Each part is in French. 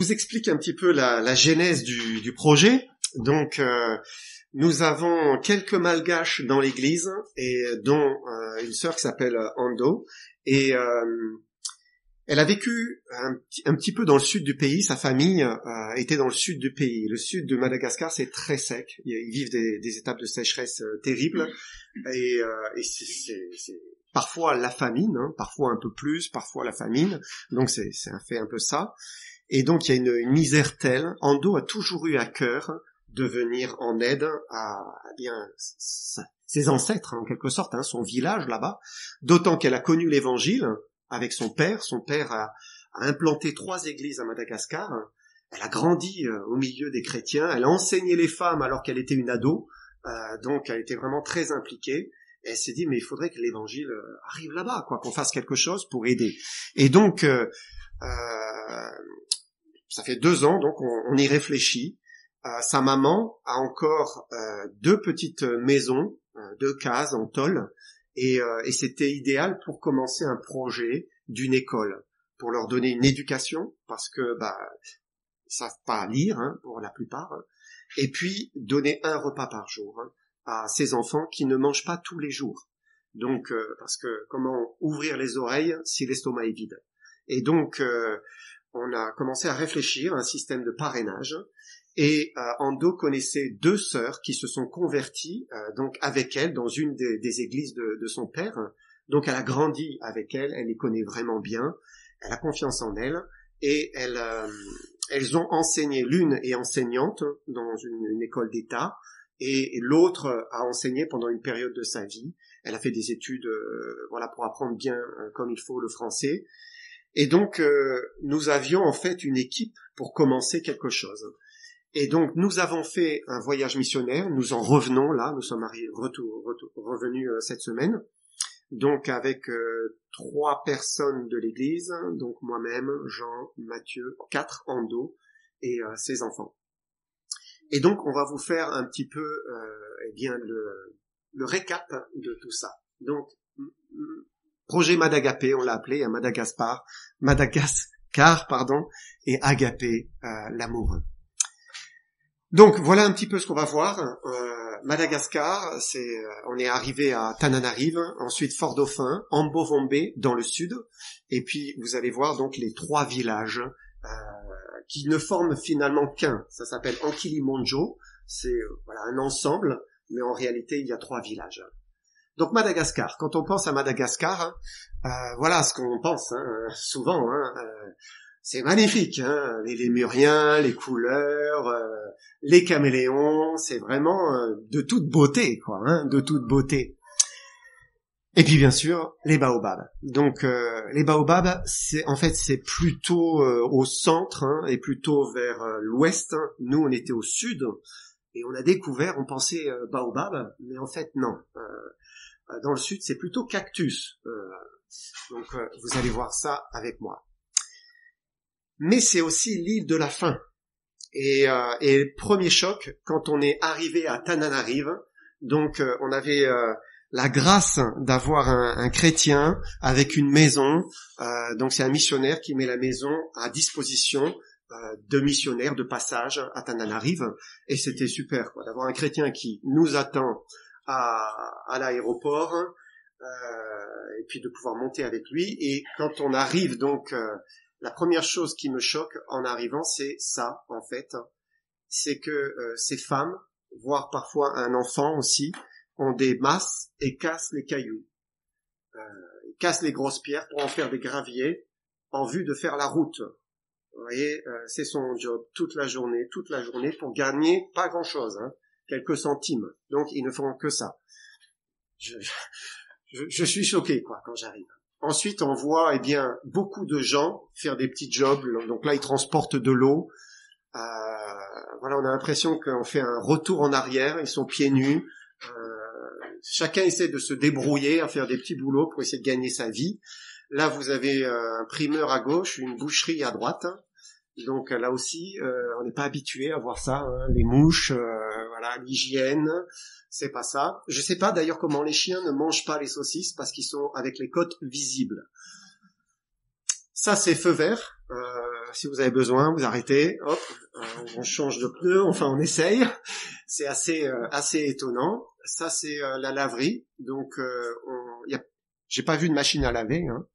Je vous explique un petit peu la genèse du projet. Donc, nous avons quelques malgaches dans l'église, et dont une sœur qui s'appelle Ando, et elle a vécu un petit peu dans le sud du pays. Sa famille était dans le sud du pays. Le sud de Madagascar, c'est très sec. Ils vivent des étapes de sécheresse terribles, et c'est parfois la famine, hein, parfois un peu plus, parfois la famine. Donc c'est un fait un peu ça. Et donc il y a une misère telle. Ando a toujours eu à cœur de venir en aide à bien ses ancêtres, en quelque sorte, hein, son village là-bas. D'autant qu'elle a connu l'Évangile avec son père. Son père a implanté 3 églises à Madagascar. Elle a grandi au milieu des chrétiens. Elle a enseigné les femmes alors qu'elle était une ado. Donc elle était vraiment très impliquée. Et elle s'est dit, mais il faudrait que l'Évangile arrive là-bas, quoi, qu'on fasse quelque chose pour aider. Et donc, ça fait 2 ans, donc on y réfléchit. Sa maman a encore 2 petites maisons, 2 cases en tôle, et c'était idéal pour commencer un projet d'une école, pour leur donner une éducation, parce que ils savent pas lire, hein, pour la plupart, hein, et puis donner un repas par jour, hein, à ces enfants qui ne mangent pas tous les jours. Donc, parce que comment ouvrir les oreilles si l'estomac est vide? Et donc, on a commencé à réfléchir à un système de parrainage. Et Ando connaissait 2 sœurs qui se sont converties donc avec elle dans une des églises de son père. Donc elle a grandi avec elle les connaît vraiment bien, elle a confiance en elle, et elles ont enseigné. L'une est enseignante dans une école d'État, et l'autre a enseigné pendant une période de sa vie. Elle a fait des études voilà, pour apprendre bien comme il faut le français. Et donc nous avions en fait une équipe pour commencer quelque chose. Et donc, nous avons fait un voyage missionnaire, nous en revenons là, nous sommes revenus cette semaine, donc avec 3 personnes de l'église, donc moi-même, Jean, Mathieu, 4 Ando, et ses enfants. Et donc, on va vous faire un petit peu le récap de tout ça. Donc, projet Madagapé, on l'a appelé, à Madagascar, et Agapé, l'amoureux. Donc voilà un petit peu ce qu'on va voir. Madagascar, on est arrivé à Tananarive, ensuite Fort-Dauphin, Ambovombe dans le sud, et puis vous allez voir donc les 3 villages qui ne forment finalement qu'un. Ça s'appelle Ankilimonjo, c'est voilà un ensemble, mais en réalité il y a 3 villages. Donc Madagascar, quand on pense à Madagascar, voilà ce qu'on pense souvent. C'est magnifique, hein, les lémuriens, les couleurs, les caméléons, c'est vraiment de toute beauté, quoi, hein, de toute beauté. Et puis bien sûr, les baobabs. Donc les baobabs, c'est plutôt au centre, hein, et plutôt vers l'ouest. Hein. Nous, on était au sud, et on a découvert, on pensait baobab, mais en fait non. Dans le sud, c'est plutôt cactus. Donc vous allez voir ça avec moi. Mais c'est aussi l'île de la faim. Et premier choc, quand on est arrivé à Tananarive, donc on avait la grâce d'avoir un chrétien avec une maison, donc c'est un missionnaire qui met la maison à disposition de missionnaires de passage à Tananarive, et c'était super, quoi, d'avoir un chrétien qui nous attend à l'aéroport, et puis de pouvoir monter avec lui. Et quand on arrive donc... la première chose qui me choque en arrivant, c'est ça, en fait. C'est que ces femmes, voire parfois un enfant aussi, ont des masses et cassent les cailloux. Ils cassent les grosses pierres pour en faire des graviers en vue de faire la route. Vous voyez, c'est son job toute la journée pour gagner pas grand-chose, hein, quelques centimes. Donc, ils ne font que ça. Je suis choqué, quoi, quand j'arrive. Ensuite, on voit, beaucoup de gens faire des petits jobs. Donc là, ils transportent de l'eau. Voilà, on a l'impression qu'on fait un retour en arrière. Ils sont pieds nus. Chacun essaie de se débrouiller à faire des petits boulots pour essayer de gagner sa vie. Là, vous avez un primeur à gauche, une boucherie à droite. Donc là aussi, on n'est pas habitué à voir ça, hein, les mouches, voilà, l'hygiène, c'est pas ça. Je sais pas d'ailleurs comment les chiens ne mangent pas les saucisses parce qu'ils sont avec les côtes visibles. Ça c'est feu vert. si vous avez besoin, vous arrêtez, hop, on change de pneu, enfin on essaye. C'est assez étonnant. Ça c'est la laverie. Donc j'ai pas vu de machine à laver. Hein.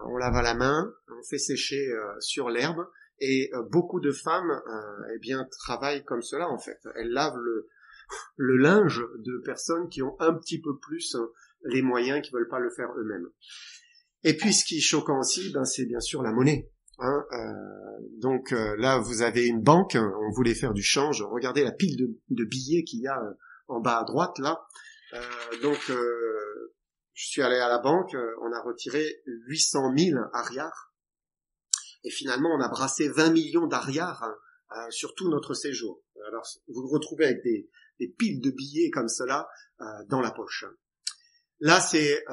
On lave à la main, on fait sécher sur l'herbe. Et beaucoup de femmes, eh bien, travaillent comme cela en fait. Elles lavent le linge de personnes qui ont un petit peu plus les moyens, qui veulent pas le faire eux-mêmes. Et puis ce qui est choquant aussi, c'est bien sûr la monnaie. Hein, donc là, vous avez une banque, on voulait faire du change. Regardez la pile de billets qu'il y a en bas à droite là. Je suis allé à la banque, on a retiré 800 000 arrières. Et finalement, on a brassé 20 millions d'ariars sur tout notre séjour. Alors, vous vous retrouvez avec des piles de billets comme cela dans la poche. Là, c'est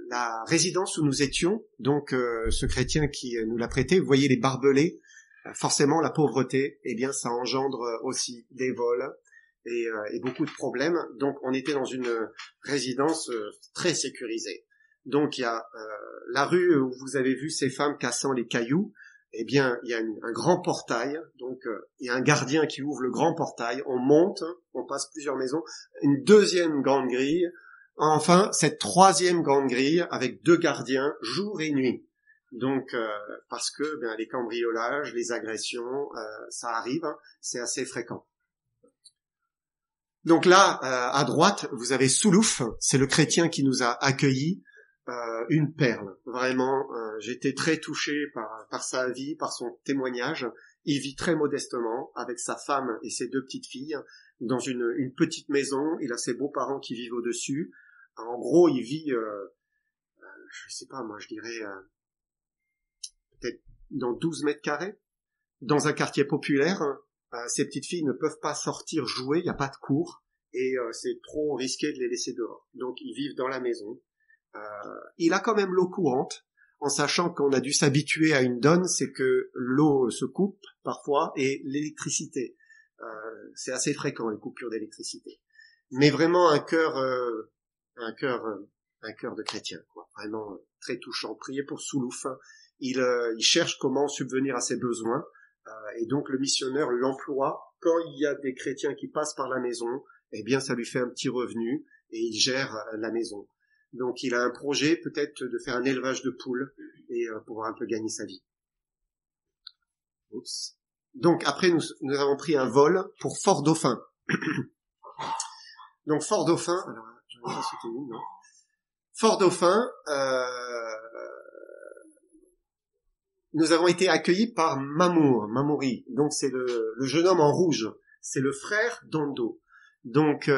la résidence où nous étions. Donc, ce chrétien qui nous l'a prêté, vous voyez les barbelés. Forcément, la pauvreté, eh bien, ça engendre aussi des vols et beaucoup de problèmes. Donc, on était dans une résidence très sécurisée. Donc, il y a la rue où vous avez vu ces femmes cassant les cailloux. Eh bien, il y a un grand portail. Donc, il y a un gardien qui ouvre le grand portail. On monte, on passe plusieurs maisons. Une deuxième grande grille. Enfin, cette troisième grande grille avec 2 gardiens jour et nuit. Donc, parce que les cambriolages, les agressions, ça arrive. Hein, c'est assez fréquent. Donc là, à droite, vous avez Soulouf. C'est le chrétien qui nous a accueillis. Une perle, vraiment. J'étais très touché par sa vie, par son témoignage. Il vit très modestement avec sa femme et ses 2 petites filles dans une petite maison. Il a ses beaux-parents qui vivent au-dessus. En gros, il vit, je sais pas, moi je dirais peut-être dans 12 mètres carrés, dans un quartier populaire. Ces petites filles ne peuvent pas sortir jouer, il n'y a pas de cours et c'est trop risqué de les laisser dehors. Donc ils vivent dans la maison. Il a quand même l'eau courante, en sachant qu'on a dû s'habituer à une donne, c'est que l'eau se coupe parfois, et l'électricité. C'est assez fréquent, les coupures d'électricité. Mais vraiment un cœur de chrétien, quoi. Vraiment très touchant. Priez pour Soulouf. Il cherche comment subvenir à ses besoins, et donc le missionnaire l'emploie. Quand il y a des chrétiens qui passent par la maison, eh bien ça lui fait un petit revenu, et il gère la maison. Donc il a un projet peut-être de faire un élevage de poules et pouvoir un peu gagner sa vie. Oups. Donc après nous avons pris un vol pour Fort-Dauphin. Donc Fort-Dauphin, alors je vais pas sauter où, non. Fort-Dauphin, nous avons été accueillis par Mamouri. Donc c'est le jeune homme en rouge, c'est le frère d'Ando. Donc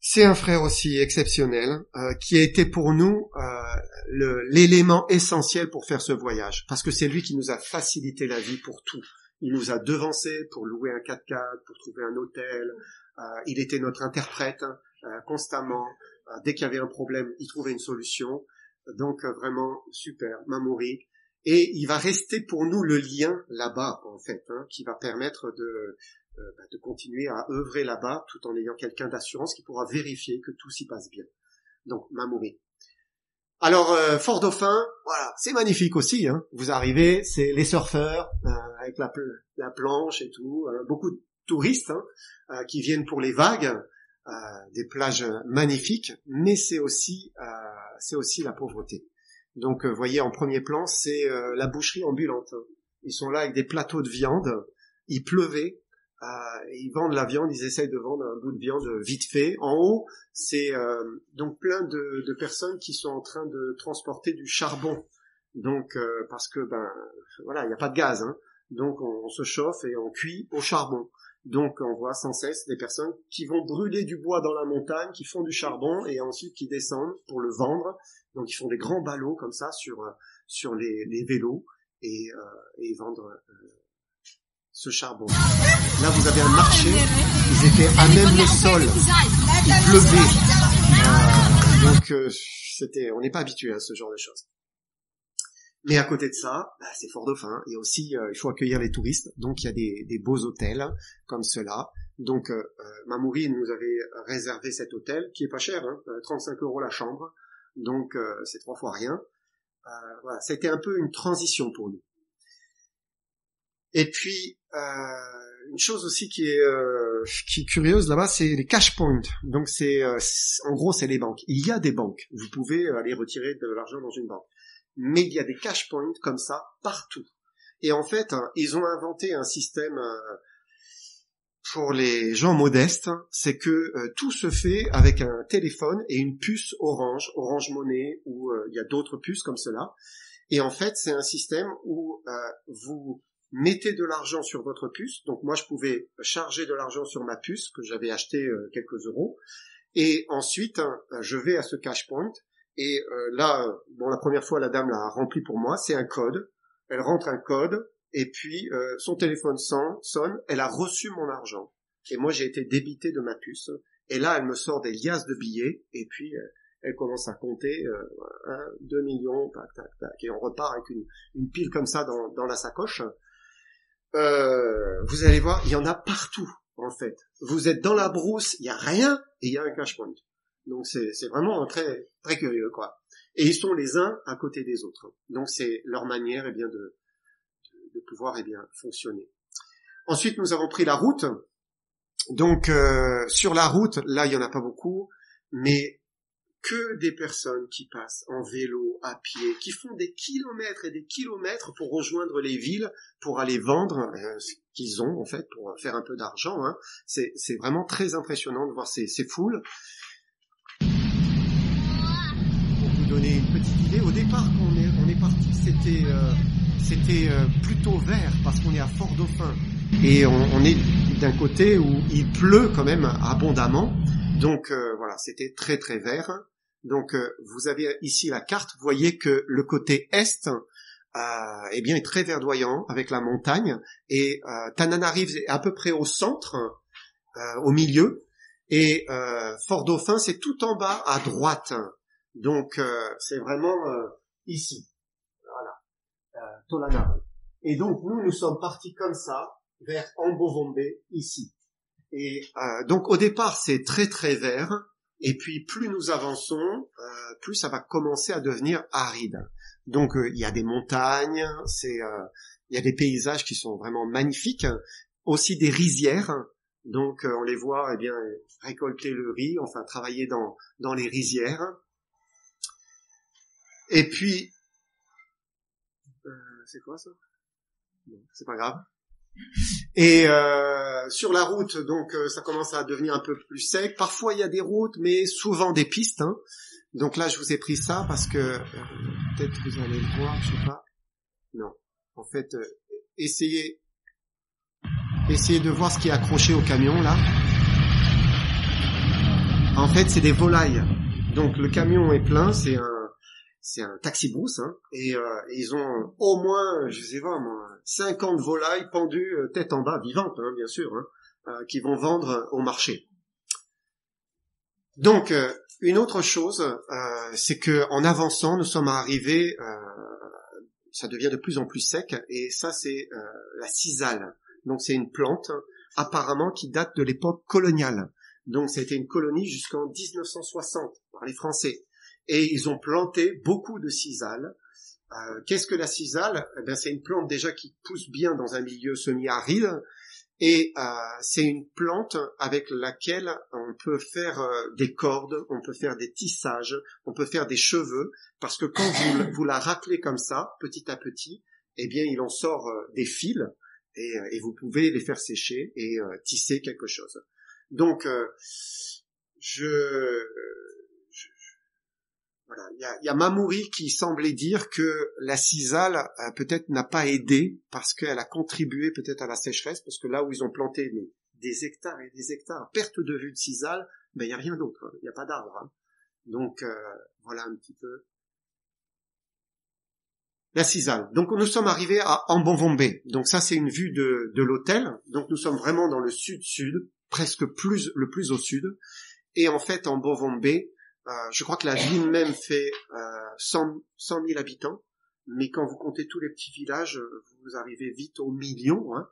c'est un frère aussi exceptionnel qui a été pour nous l'élément essentiel pour faire ce voyage, parce que c'est lui qui nous a facilité la vie pour tout. Il nous a devancés pour louer un 4x4, pour trouver un hôtel. Il était notre interprète constamment. Dès qu'il y avait un problème, il trouvait une solution. Donc vraiment super, Mamouri. Et il va rester pour nous le lien là-bas en fait, qui va permettre de continuer à œuvrer là-bas tout en ayant quelqu'un d'assurance qui pourra vérifier que tout s'y passe bien. Donc, Mamouri. Alors, Fort-Dauphin, voilà, c'est magnifique aussi. Hein. Vous arrivez, c'est les surfeurs avec la planche et tout, beaucoup de touristes qui viennent pour les vagues, des plages magnifiques, mais c'est aussi la pauvreté. Donc, vous voyez, en premier plan, c'est la boucherie ambulante. Ils sont là avec des plateaux de viande, il pleuvait. Ils vendent la viande, ils essayent de vendre un bout de viande vite fait. En haut, c'est donc plein de personnes qui sont en train de transporter du charbon. Donc parce que voilà, il n'y a pas de gaz, hein. Donc on se chauffe et on cuit au charbon. Donc on voit sans cesse des personnes qui vont brûler du bois dans la montagne, qui font du charbon et ensuite qui descendent pour le vendre. Donc ils font des grands ballots comme ça sur les vélos et vendre ce charbon. Là, vous avez un marché, ils étaient à même le sol, il pleuvait. On n'est pas habitué à ce genre de choses. Mais à côté de ça, c'est Fort-Dauphin. Il y a aussi, il faut accueillir les touristes, donc il y a des beaux hôtels comme cela. Donc, Mamouri nous avait réservé cet hôtel, qui est pas cher, 35 € la chambre, donc c'est 3 fois rien. Voilà, ça a été un peu une transition pour nous. Et puis, une chose aussi qui est curieuse là-bas, c'est les cash points. Donc en gros, c'est les banques. Il y a des banques. Vous pouvez aller retirer de l'argent dans une banque. Mais il y a des cash points comme ça partout. Et en fait, ils ont inventé un système pour les gens modestes, c'est que tout se fait avec un téléphone et une puce Orange Money, ou il y a d'autres puces comme cela. Et en fait, c'est un système où vous mettez de l'argent sur votre puce. Donc moi, je pouvais charger de l'argent sur ma puce que j'avais acheté quelques euros. Et ensuite, je vais à ce cash point. Et là, la première fois, la dame l'a rempli pour moi. C'est un code. Elle rentre un code. Et puis, son téléphone sonne. Elle a reçu mon argent. Et moi, j'ai été débité de ma puce. Et là, elle me sort des liasses de billets. Et puis, elle commence à compter 1, 2 millions, tac, tac, tac. Et on repart avec une pile comme ça dans la sacoche. Vous allez voir, il y en a partout, en fait. Vous êtes dans la brousse, il y a rien, et il y a un cash point. Donc c'est vraiment très très curieux, quoi. Et ils sont les uns à côté des autres. Donc c'est leur manière, eh bien, de pouvoir, eh bien, fonctionner. Ensuite, nous avons pris la route. Donc sur la route, là, il y en a pas beaucoup, mais que des personnes qui passent en vélo, à pied, qui font des kilomètres et des kilomètres pour rejoindre les villes, pour aller vendre ce qu'ils ont, en fait, pour faire un peu d'argent. Hein. C'est vraiment très impressionnant de voir ces foules. Pour vous donner une petite idée, au départ, quand on est parti, c'était plutôt vert, parce qu'on est à Fort-Dauphin. Et on est d'un côté où il pleut quand même abondamment. Donc voilà, c'était très très vert. Donc vous avez ici la carte, vous voyez que le côté est eh bien est très verdoyant avec la montagne, et Tananarive est à peu près au centre, au milieu, et Fort-Dauphin c'est tout en bas à droite. Donc c'est vraiment ici. Voilà. Tolana. Et donc nous sommes partis comme ça vers Ambovombe ici. Et donc au départ c'est très très vert, et puis plus nous avançons, plus ça va commencer à devenir aride. Donc il y a des montagnes, il y a des paysages qui sont vraiment magnifiques, aussi des rizières. Donc on les voit, eh bien, récolter le riz, enfin travailler dans les rizières. Et puis c'est quoi ça? Non, c'est pas grave. Et sur la route, donc ça commence à devenir un peu plus sec. Parfois il y a des routes, mais souvent des pistes. Hein. Donc là, je vous ai pris ça parce que peut-être vous allez le voir, je sais pas. Non, en fait, essayez de voir ce qui est accroché au camion là. En fait, c'est des volailles. Donc le camion est plein, c'est un taxi-brousse, hein, et ils ont au moins, je sais pas moi, 50 volailles pendues tête en bas, vivantes, hein, bien sûr, hein, qui vont vendre au marché. Donc, une autre chose, c'est que en avançant, nous sommes arrivés, ça devient de plus en plus sec, et ça c'est la cisale. Donc c'est une plante apparemment qui date de l'époque coloniale. Donc c'était une colonie jusqu'en 1960 par les Français. Et ils ont planté beaucoup de cisales. Qu'est-ce que la cisale? Eh bien, c'est une plante déjà qui pousse bien dans un milieu semi-aride, et c'est une plante avec laquelle on peut faire des cordes, on peut faire des tissages, on peut faire des cheveux, parce que quand vous la raclez comme ça, petit à petit, eh bien, il en sort des fils, et vous pouvez les faire sécher et tisser quelque chose. Donc, voilà, il y a Mamouri qui semblait dire que la cisale peut-être n'a pas aidé parce qu'elle a contribué peut-être à la sécheresse, parce que là où ils ont planté des hectares et des hectares, perte de vue de cisale, ben il y a rien d'autre, il n'y a pas d'arbre. Hein. Donc voilà un petit peu la cisale. Donc nous sommes arrivés à Ambovombe. Donc ça c'est une vue de l'hôtel. Donc nous sommes vraiment dans le sud-sud, presque le plus au sud. Et en fait Ambovombe, je crois que la ville même fait 100 000 habitants, mais quand vous comptez tous les petits villages, vous arrivez vite au million. Hein,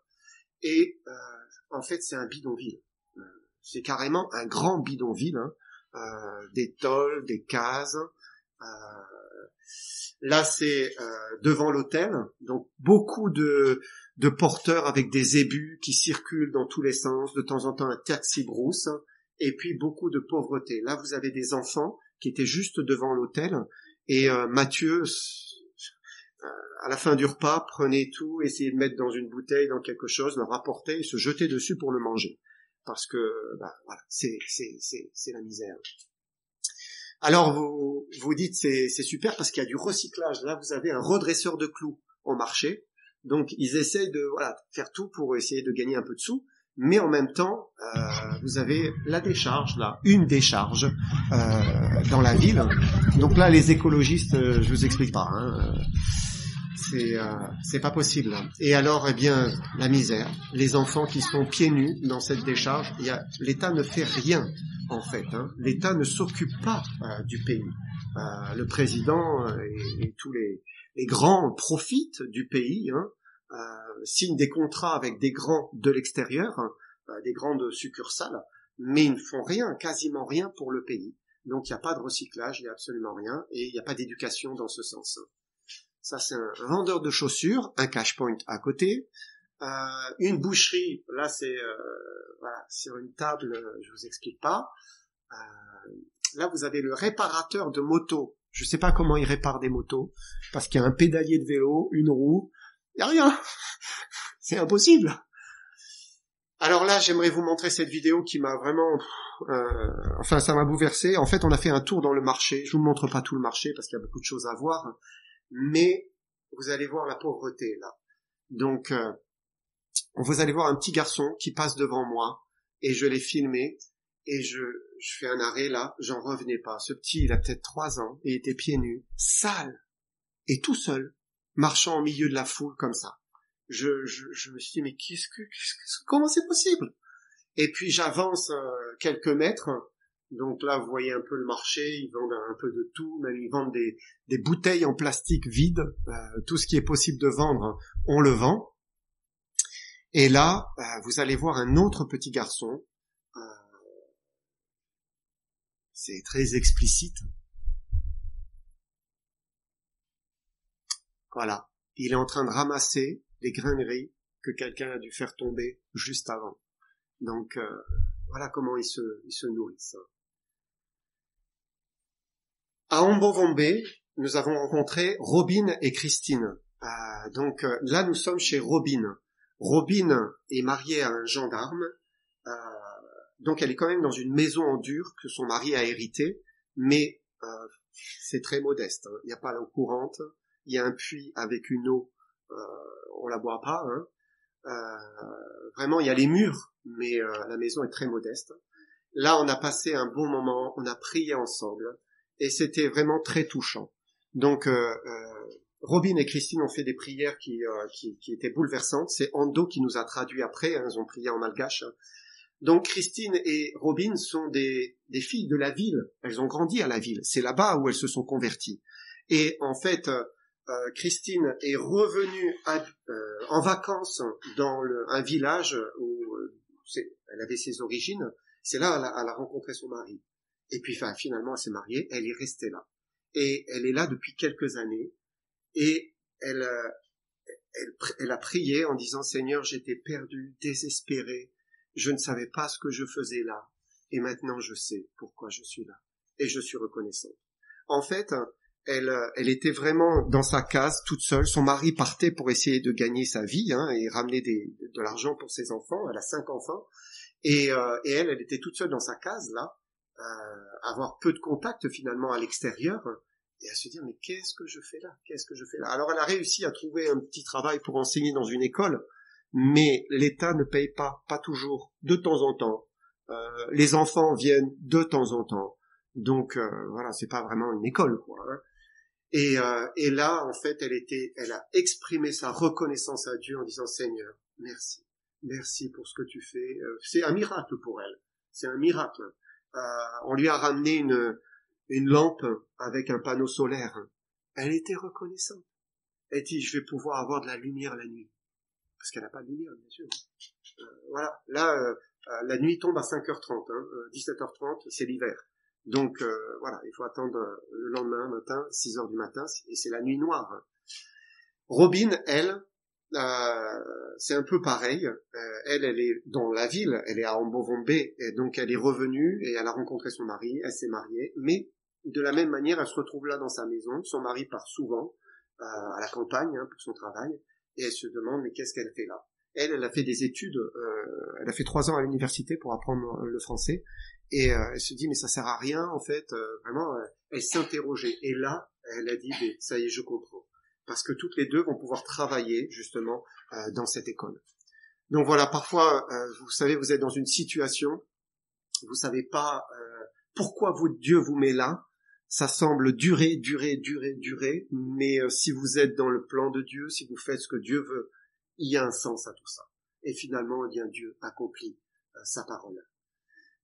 et en fait, c'est un bidonville. C'est carrément un grand bidonville. Hein, des tôles, des cases, Là, c'est devant l'hôtel, donc beaucoup de porteurs avec des ébus qui circulent dans tous les sens, de temps en temps un taxi brousse, et puis beaucoup de pauvreté. Là, vous avez des enfants qui étaient juste devant l'hôtel, et Matthieu, à la fin du repas, prenait tout, essayait de mettre dans une bouteille, dans quelque chose, le rapportait et se jetait dessus pour le manger. Parce que, voilà, c'est la misère. Alors vous dites c'est super parce qu'il y a du recyclage. Là vous avez un redresseur de clous au marché, donc ils essayent de faire tout pour essayer de gagner un peu de sous, mais en même temps vous avez la décharge là, une décharge dans la ville. Donc là les écologistes, je vous explique pas, c'est pas possible. Et alors, eh bien, la misère, les enfants qui sont pieds nus dans cette décharge, l'État ne fait rien, en fait. L'État ne s'occupe pas du pays. Le président et tous les grands profitent du pays, signent des contrats avec des grands de l'extérieur, des grandes succursales, mais ils ne font rien, quasiment rien pour le pays. Donc il n'y a pas de recyclage, il n'y a absolument rien, et il n'y a pas d'éducation dans ce sens. Ça, c'est un vendeur de chaussures, un cash point à côté, une boucherie. Là, c'est sur une table, je vous explique pas. Là, vous avez le réparateur de motos. Je sais pas comment il répare des motos, parce qu'il y a un pédalier de vélo, une roue, il y a rien. C'est impossible. Alors là, j'aimerais vous montrer cette vidéo qui m'a vraiment, ça m'a bouleversé. En fait, on a fait un tour dans le marché. Je vous montre pas tout le marché parce qu'il y a beaucoup de choses à voir. Mais vous allez voir la pauvreté là. Donc vous allez voir un petit garçon qui passe devant moi et je l'ai filmé et je fais un arrêt là, j'en revenais pas. Ce petit, il a peut-être 3 ans et était pieds nus, sale et tout seul, marchant au milieu de la foule comme ça. Je me suis dit mais comment c'est possible? Et puis j'avance quelques mètres. Donc là, vous voyez un peu le marché, ils vendent un peu de tout, même ils vendent des bouteilles en plastique vides, tout ce qui est possible de vendre, on le vend. Et là, vous allez voir un autre petit garçon, c'est très explicite. Voilà, il est en train de ramasser des grains de riz que quelqu'un a dû faire tomber juste avant. Donc voilà comment ils se nourrissent. À Ambovombe, nous avons rencontré Robin et Christine. Donc là, nous sommes chez Robin. Robin est mariée à un gendarme. Donc elle est quand même dans une maison en dur que son mari a hérité, mais c'est très modeste. Il n'y a pas l'eau courante. Il y a un puits avec une eau. On la boit pas. Vraiment, il y a les murs, mais la maison est très modeste. Là, on a passé un bon moment. On a prié ensemble. Et c'était vraiment très touchant. Donc, Robin et Christine ont fait des prières qui étaient bouleversantes. C'est Ando qui nous a traduit après, ils ont prié en malgache. Donc, Christine et Robin sont des filles de la ville. Elles ont grandi à la ville. C'est là-bas où elles se sont converties. Et en fait, Christine est revenue en vacances dans un village où elle avait ses origines. C'est là elle a rencontré son mari. Et puis finalement, elle s'est mariée, elle est restée là. Et elle est là depuis quelques années. Et elle a prié en disant, Seigneur, j'étais perdue, désespérée. Je ne savais pas ce que je faisais là. Et maintenant, je sais pourquoi je suis là. Et je suis reconnaissante. En fait, elle était vraiment dans sa case, toute seule. Son mari partait pour essayer de gagner sa vie et ramener de l'argent pour ses enfants. Elle a 5 enfants. Et elle était toute seule dans sa case, là. Avoir peu de contact finalement à l'extérieur et à se dire mais qu'est-ce que je fais là alors elle a réussi à trouver un petit travail pour enseigner dans une école, mais l'État ne paye pas toujours, de temps en temps, les enfants viennent de temps en temps, donc voilà, c'est pas vraiment une école quoi, et là en fait elle a exprimé sa reconnaissance à Dieu en disant Seigneur, merci pour ce que tu fais. C'est un miracle pour elle, c'est un miracle. On lui a ramené une lampe avec un panneau solaire. Elle était reconnaissante. Elle dit, je vais pouvoir avoir de la lumière la nuit. Parce qu'elle n'a pas de lumière, bien sûr. Voilà. Là, la nuit tombe à 5h30, 17h30, c'est l'hiver. Donc voilà, il faut attendre le lendemain matin, 6 heures du matin, et c'est la nuit noire. Robin, elle, c'est un peu pareil. Elle est dans la ville, elle est à Ambovombe, et donc elle est revenue et elle a rencontré son mari, elle s'est mariée, mais de la même manière, elle se retrouve là dans sa maison. Son mari part souvent à la campagne pour son travail, et elle se demande mais qu'est-ce qu'elle fait là. Elle a fait des études, elle a fait 3 ans à l'université pour apprendre le français, et elle se dit mais ça sert à rien en fait. Vraiment, elle s'interrogeait. Et là, elle a dit mais ça y est, je comprends, parce que toutes les deux vont pouvoir travailler justement dans cette école. Donc voilà, parfois, vous savez, vous êtes dans une situation, vous savez pas pourquoi Dieu vous met là. Ça semble durer, mais si vous êtes dans le plan de Dieu, si vous faites ce que Dieu veut, il y a un sens à tout ça. Et finalement, eh bien, Dieu accomplit sa parole.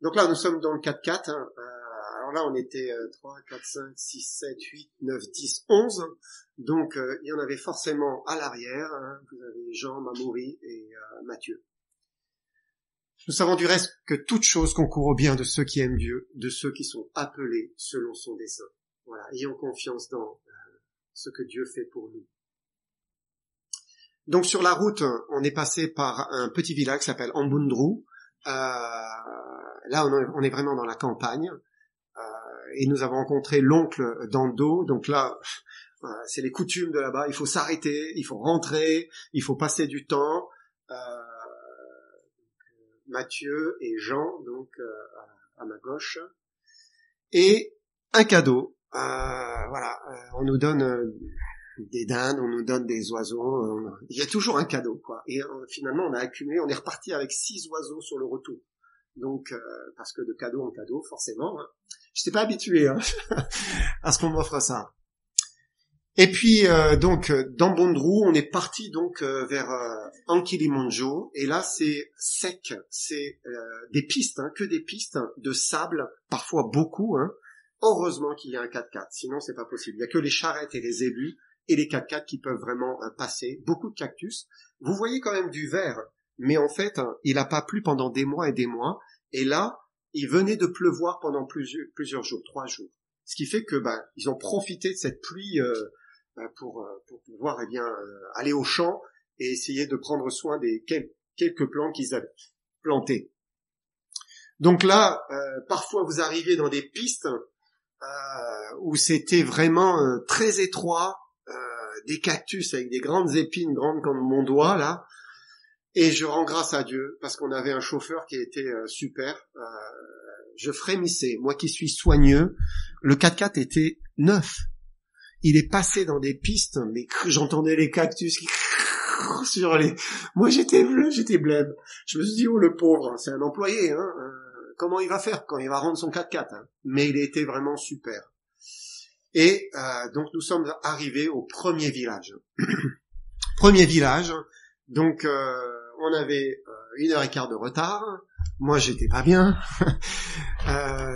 Donc là, nous sommes dans le 4-4. Alors là, on était 3, 4, 5, 6, 7, 8, 9, 10, 11. Donc, il y en avait forcément à l'arrière. Vous avez Jean, Mamouri et Matthieu. Nous savons du reste que toute chose concourt au bien de ceux qui aiment Dieu, de ceux qui sont appelés selon son dessein. Voilà, ayons confiance dans ce que Dieu fait pour nous. Donc sur la route, on est passé par un petit village qui s'appelle Ambundru. Là, on est vraiment dans la campagne. Et nous avons rencontré l'oncle Dando. Donc là, c'est les coutumes de là-bas. Il faut s'arrêter, il faut rentrer, il faut passer du temps. Matthieu et Jean, donc à ma gauche, et un cadeau. Voilà, on nous donne des dindes, on nous donne des oiseaux. Il y a toujours un cadeau, quoi. Et finalement, on a accumulé, on est reparti avec 6 oiseaux sur le retour. Donc, parce que de cadeau en cadeau, forcément, je n'étais pas habitué à ce qu'on m'offre ça. Et puis donc dans Bondrou, on est parti donc vers Ankilimonjo, et là c'est sec, c'est des pistes, que des pistes de sable, parfois beaucoup. Heureusement qu'il y a un 4x4, sinon c'est pas possible. Il y a que les charrettes et les ébus et les 4x4 qui peuvent vraiment passer. Beaucoup de cactus. Vous voyez quand même du vert, mais en fait il a pas plu pendant des mois et des mois. Et là, il venait de pleuvoir pendant plusieurs jours, 3 jours. Ce qui fait que ils ont profité de cette pluie pour pouvoir aller au champ et essayer de prendre soin des quelques plants qu'ils avaient plantés. Donc là, parfois vous arrivez dans des pistes où c'était vraiment très étroit, des cactus avec des grandes épines, grandes comme mon doigt là. Et je rends grâce à Dieu parce qu'on avait un chauffeur qui était super. Je frémissais, moi qui suis soigneux. Le 4x4 était neuf. Il est passé dans des pistes, mais j'entendais les cactus qui sur les... Moi j'étais blême. Je me suis dit, oh le pauvre, c'est un employé, comment il va faire quand il va rendre son 4x4 Mais il était vraiment super. Et donc nous sommes arrivés au premier village. Premier village, donc on avait 1h15 de retard. Moi j'étais pas bien,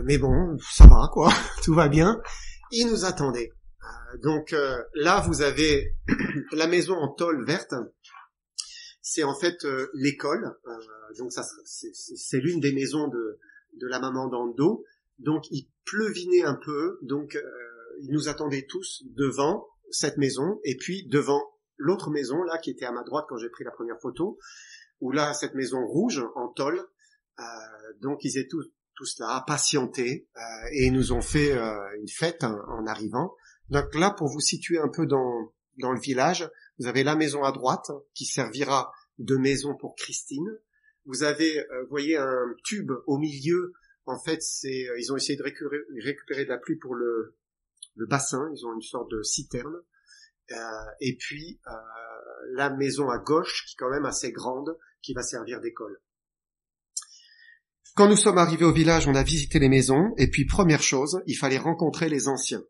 mais bon, ça va quoi, tout va bien. Il nous attendait. Donc là, vous avez la maison en tôle verte. C'est en fait l'école. Donc ça, c'est l'une des maisons de la maman d'Ando. Donc il pleuvinait un peu. Donc ils nous attendaient tous devant cette maison et puis devant l'autre maison là qui était à ma droite quand j'ai pris la première photo. Où là, cette maison rouge en tôle. Donc ils étaient tous là, patientés, et ils nous ont fait une fête en arrivant. Donc là, pour vous situer un peu dans le village, vous avez la maison à droite qui servira de maison pour Christine. Vous avez, vous voyez, un tube au milieu. En fait, ils ont essayé de récupérer de la pluie pour le bassin. Ils ont une sorte de citerne. Et puis la maison à gauche, qui est quand même assez grande, qui va servir d'école. Quand nous sommes arrivés au village, on a visité les maisons. Et puis, première chose, il fallait rencontrer les anciens.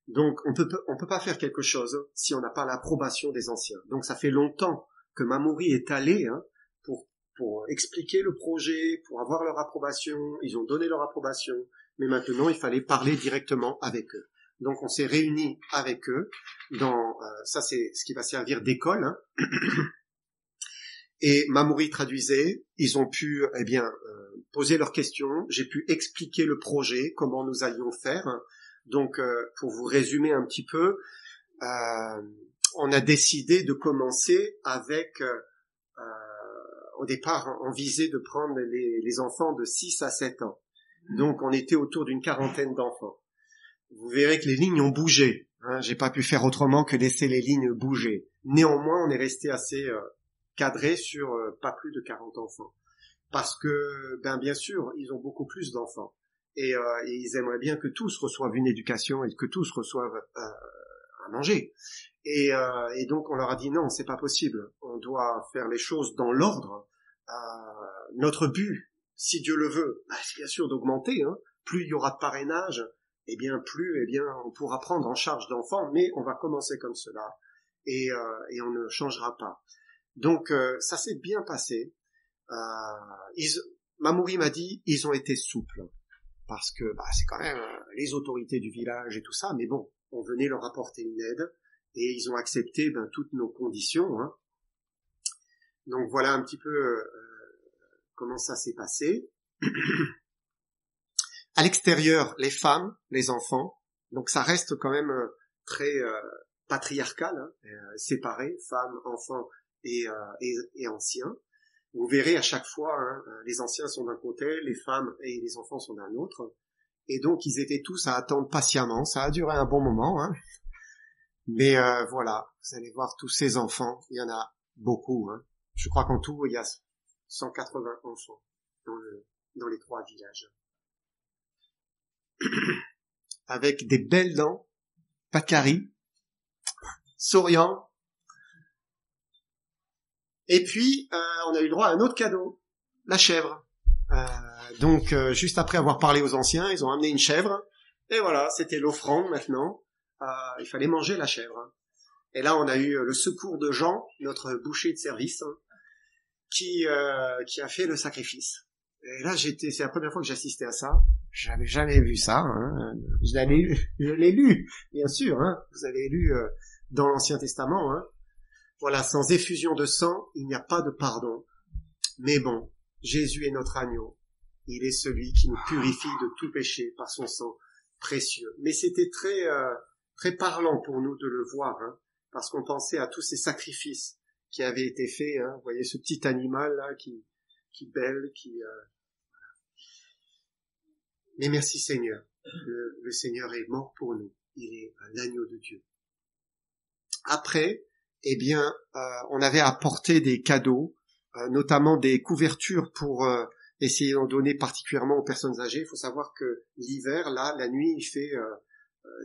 Donc, on peut pas faire quelque chose si on n'a pas l'approbation des anciens. Donc, ça fait longtemps que Mamouri est allé pour expliquer le projet, pour avoir leur approbation. Ils ont donné leur approbation, mais maintenant, il fallait parler directement avec eux. Donc, on s'est réunis avec eux. Ça, c'est ce qui va servir d'école. Et Mamouri traduisait. Ils ont pu, poser leurs questions, j'ai pu expliquer le projet, comment nous allions faire. Donc, pour vous résumer un petit peu, on a décidé de commencer avec, au départ, on visait de prendre les enfants de 6 à 7 ans. Donc, on était autour d'une 40aine d'enfants. Vous verrez que les lignes ont bougé. J'ai pas pu faire autrement que laisser les lignes bouger. Néanmoins, on est resté assez cadré sur pas plus de 40 enfants. Parce que, bien sûr, ils ont beaucoup plus d'enfants. Et ils aimeraient bien que tous reçoivent une éducation et que tous reçoivent à manger. Et donc, on leur a dit non, c'est pas possible. On doit faire les choses dans l'ordre. Notre but, si Dieu le veut, c'est bien sûr d'augmenter. Plus il y aura de parrainage, plus on pourra prendre en charge d'enfants, mais on va commencer comme cela et on ne changera pas. Donc ça s'est bien passé. Mamouri m'a dit ils ont été souples parce que c'est quand même les autorités du village et tout ça, mais bon, on venait leur apporter une aide et ils ont accepté toutes nos conditions. Donc voilà un petit peu comment ça s'est passé. À l'extérieur, les femmes, les enfants, donc ça reste quand même très patriarcal, séparé, femmes, enfants et anciens. Vous verrez à chaque fois, les anciens sont d'un côté, les femmes et les enfants sont d'un autre. Et donc ils étaient tous à attendre patiemment. Ça a duré un bon moment, mais voilà, vous allez voir tous ces enfants, il y en a beaucoup. Je crois qu'en tout il y a 180 enfants dans les 3 villages. Avec des belles dents, pas de caries, souriants. Et puis, on a eu droit à un autre cadeau, la chèvre. Donc, juste après avoir parlé aux anciens, ils ont amené une chèvre. Et voilà, c'était l'offrande maintenant. Il fallait manger la chèvre. Et là, on a eu le secours de Jean, notre boucher de service, qui a fait le sacrifice. Et là, c'est la première fois que j'assistais à ça. J'avais jamais vu ça. Je l'ai lu, bien sûr. Vous avez lu dans l'Ancien Testament. Voilà, sans effusion de sang, il n'y a pas de pardon. Mais bon, Jésus est notre agneau. Il est celui qui nous purifie de tout péché par son sang précieux. Mais c'était très très parlant pour nous de le voir, parce qu'on pensait à tous ces sacrifices qui avaient été faits. Vous voyez ce petit animal là qui bêle, Mais merci Seigneur. Le Seigneur est mort pour nous. Il est l'agneau de Dieu. Après, on avait apporté des cadeaux, notamment des couvertures pour essayer d'en donner particulièrement aux personnes âgées. Il faut savoir que l'hiver, là, la nuit, il fait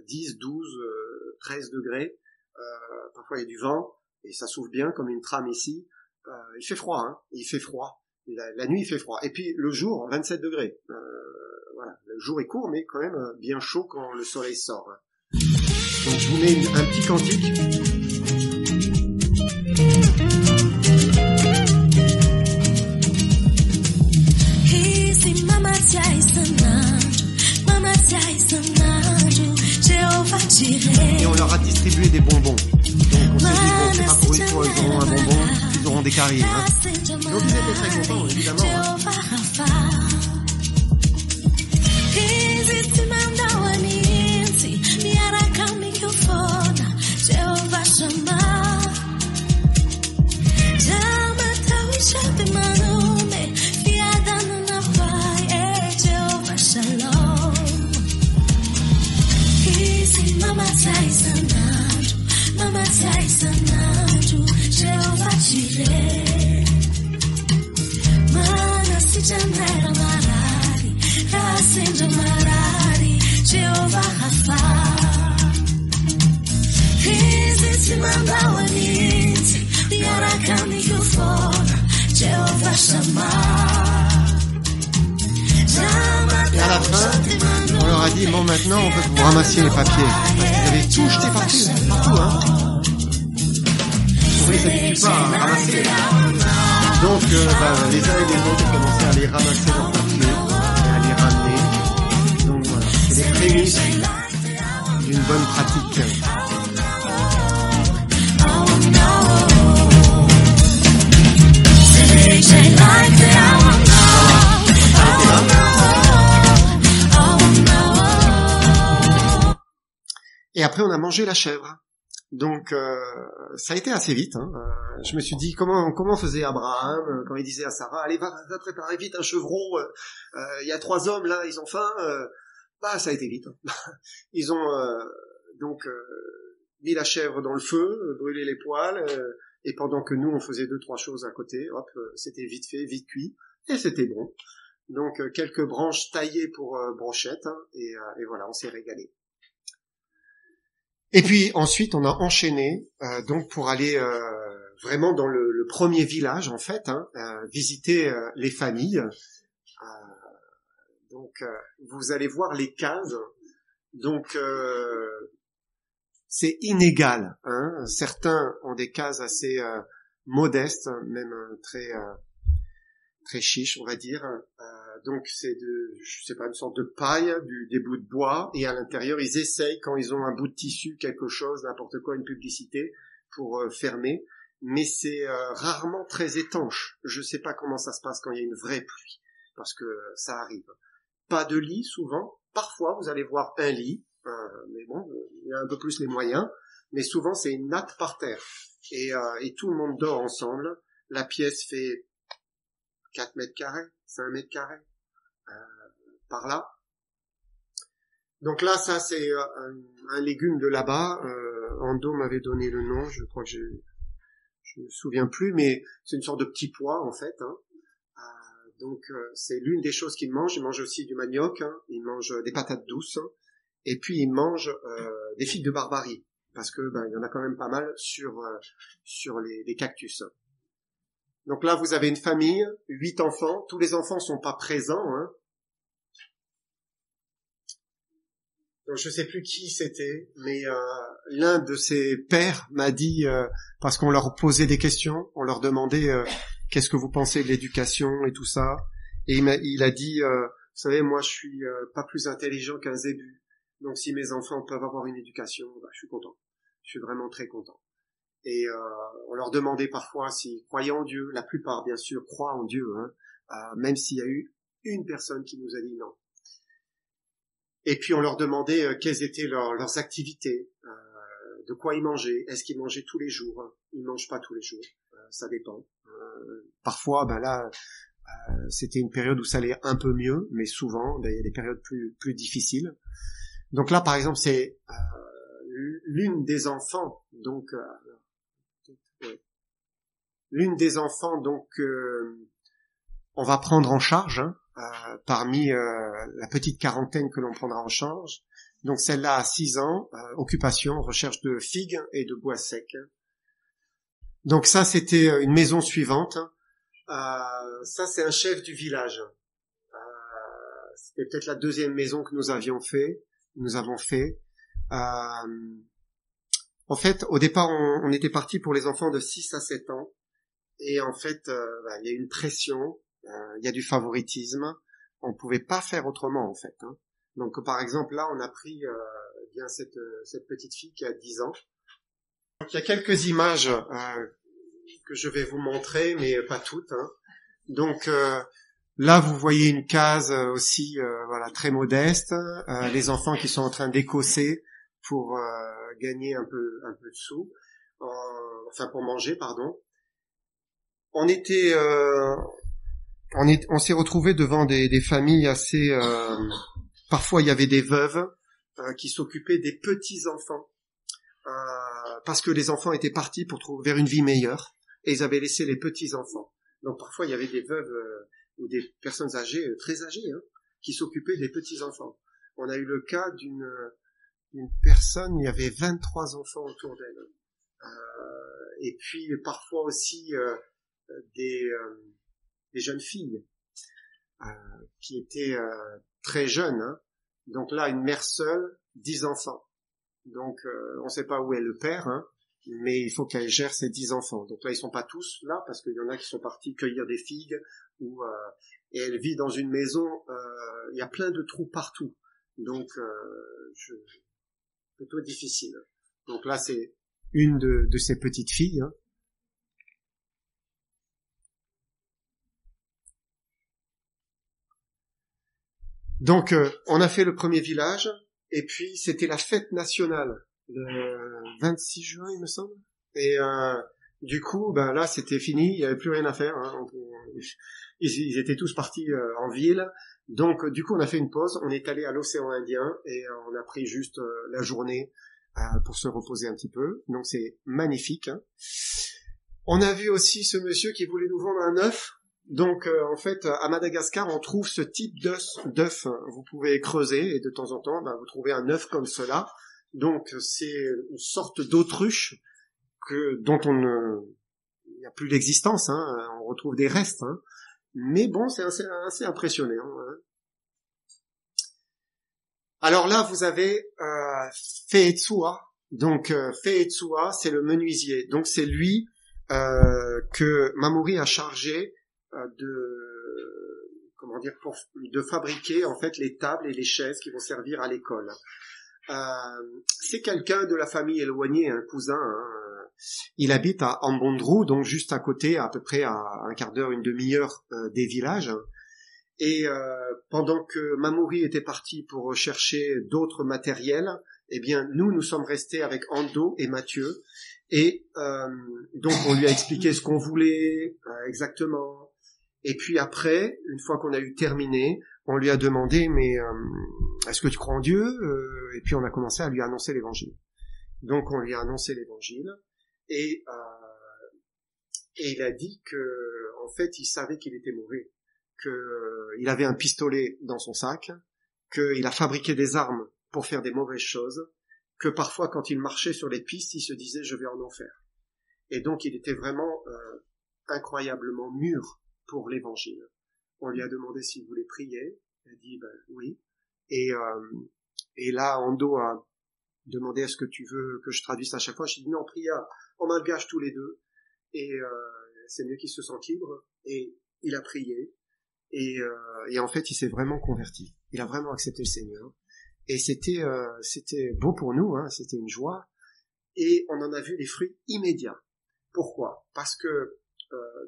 10, 12, 13 degrés. Parfois, il y a du vent et ça souffle bien comme une trame ici. Il fait froid, il fait froid. La nuit, il fait froid. Et puis, le jour, 27 degrés. Voilà, le jour est court, mais quand même bien chaud quand le soleil sort. Donc, je vous mets un petit cantique. Et on leur a distribué des bonbons. Donc on s'est dit, c'est pas pour une fois, ils auront un bonbon, ils auront des caries. Donc ils étaient très contents, évidemment. Et à la fin, on leur a dit, bon maintenant on peut vous ramasser les papiers. Parce qu'ils avaient tout jeté partout, On ne les habitue pas à ramasser. Donc les uns et les autres ont commencé à les ramasser leurs papiers et à les ramener. Donc voilà, c'est les prémices d'une bonne pratique. après, on a mangé la chèvre. Donc, ça a été assez vite. Hein. Je me suis dit, comment faisait Abraham quand il disait à Sarah, allez, va préparer vite un chevreau. Il y a 3 hommes là, ils ont faim. Ça a été vite. Hein. Ils ont donc mis la chèvre dans le feu, brûlé les poils, et pendant que nous, on faisait 2-3 choses à côté, hop, c'était vite fait, vite cuit, et c'était bon. Donc, quelques branches taillées pour brochettes, hein, et voilà, on s'est régalé. Et puis ensuite, on a enchaîné donc pour aller vraiment dans le premier village en fait, hein, visiter les familles. Donc vous allez voir les cases. Donc c'est inégal. Hein. Certains ont des cases assez modestes, même très chiches, on va dire. Donc c'est une sorte de paille, des bouts de bois, et à l'intérieur ils essayent, quand ils ont un bout de tissu, quelque chose, n'importe quoi, une publicité, pour fermer, mais c'est rarement très étanche. Je sais pas comment ça se passe quand il y a une vraie pluie, parce que ça arrive. Pas de lit souvent, parfois vous allez voir un lit, mais bon, il y a un peu plus les moyens, mais souvent c'est une natte par terre, et tout le monde dort ensemble. La pièce fait 4 mètres carrés, 5 mètres carrés, par là. Donc là, ça c'est un légume de là-bas. Ando m'avait donné le nom, je crois que je me souviens plus, mais c'est une sorte de petit pois en fait. Hein. Donc c'est l'une des choses qu'il mange. Il mange aussi du manioc, hein. Il mange des patates douces, hein. Et puis il mange des figues de Barbarie, parce que il y en a quand même pas mal sur les cactus. Donc là, vous avez une famille, 8 enfants. Tous les enfants sont pas présents. Hein. Donc je sais plus qui c'était, mais l'un de ses pères m'a dit, parce qu'on leur posait des questions, on leur demandait qu'est-ce que vous pensez de l'éducation et tout ça, et il a dit, vous savez, moi je suis pas plus intelligent qu'un zébu, donc si mes enfants peuvent avoir une éducation, je suis content, je suis vraiment très content. Et on leur demandait parfois s'ils croyaient en Dieu. La plupart, bien sûr, croient en Dieu, hein, même s'il y a eu une personne qui nous a dit non. Et puis on leur demandait quelles étaient leurs activités, de quoi ils mangeaient. Est-ce qu'ils mangeaient tous les jours? Ils mangent pas tous les jours, ça dépend. Parfois, là, c'était une période où ça allait un peu mieux, mais souvent, il y a des périodes plus difficiles. Donc là, par exemple, c'est l'une des enfants, donc on va prendre en charge, hein, parmi la petite quarantaine que l'on prendra en charge. Donc celle-là a 6 ans, occupation, recherche de figues et de bois secs. Donc ça, c'était une maison suivante. Ça, c'est un chef du village. C'était peut-être la 2e maison que nous avons fait. En fait, au départ, on était parti pour les enfants de 6 à 7 ans. Et en fait, il y a une pression, il y a du favoritisme. On pouvait pas faire autrement, en fait. Hein. Donc, par exemple, là, on a pris bien cette petite fille qui a 10 ans. Donc, il y a quelques images que je vais vous montrer, mais pas toutes. Hein. Donc, là, vous voyez une case aussi, très modeste. Les enfants qui sont en train d'écosser pour gagner un peu de sous, pour manger, pardon. On s'est retrouvés devant des familles assez. Parfois, il y avait des veuves qui s'occupaient des petits enfants parce que les enfants étaient partis vers une vie meilleure et ils avaient laissé les petits enfants. Donc parfois, il y avait des veuves ou des personnes âgées, très âgées, hein, qui s'occupaient des petits enfants. On a eu le cas d'une personne, il y avait 23 enfants autour d'elle. Et puis parfois aussi des jeunes filles qui étaient très jeunes. Hein. Donc là, une mère seule, 10 enfants. Donc on ne sait pas où est le père, hein, mais il faut qu'elle gère ses 10 enfants. Donc là, ils sont pas tous là parce qu'il y en a qui sont partis cueillir des figues et elle vit dans une maison. Il y a plein de trous partout. Donc plutôt difficile. Donc là, c'est une de ces petites filles. Hein. Donc, on a fait le premier village, et puis c'était la fête nationale. le 26 juin, il me semble. Et du coup, ben là, c'était fini, il n'y avait plus rien à faire. Hein. Ils étaient tous partis en ville. Donc, du coup, on a fait une pause. On est allé à l'océan Indien et on a pris juste la journée pour se reposer un petit peu. Donc, c'est magnifique. Hein. On a vu aussi ce monsieur qui voulait nous vendre un œuf. Donc, en fait, à Madagascar, on trouve ce type d'œuf. Vous pouvez creuser et de temps en temps, vous trouvez un œuf comme cela. Donc, c'est une sorte d'autruche dont il n'y a plus d'existence. Hein. On retrouve des restes. Hein. Mais bon, c'est assez impressionnant. Hein. Alors là, vous avez Feetsua. Donc, Feetsua, c'est le menuisier. Donc, c'est lui que Mamori a chargé de fabriquer en fait les tables et les chaises qui vont servir à l'école. C'est quelqu'un de la famille éloignée, un cousin. Hein. Il habite à Ambondrou, donc juste à côté, à peu près à un quart d'heure, une demi-heure des villages. Et pendant que Mamori était parti pour chercher d'autres matériels, eh bien nous sommes restés avec Ando et Mathieu. Et donc on lui a expliqué ce qu'on voulait exactement. Et puis après, une fois qu'on a eu terminé, on lui a demandé mais est-ce que tu crois en Dieu Et puis on a commencé à lui annoncer l'évangile. Donc on lui a annoncé l'évangile et il a dit que en fait il savait qu'il était mauvais, que il avait un pistolet dans son sac, qu'il a fabriqué des armes pour faire des mauvaises choses, que parfois quand il marchait sur les pistes, il se disait je vais en enfer. Et donc il était vraiment incroyablement mûr pour l'évangile. On lui a demandé s'il voulait prier, il a dit oui. Et là Ando a demandé est-ce que tu veux que je traduise à chaque fois. J'ai dit non, prie en malgache tous les deux. Et c'est mieux qu'il se sente libre. Et il a prié. Et en fait, il s'est vraiment converti. Il a vraiment accepté le Seigneur. Et c'était beau pour nous, hein, c'était une joie. Et on en a vu les fruits immédiats. Pourquoi ? Parce que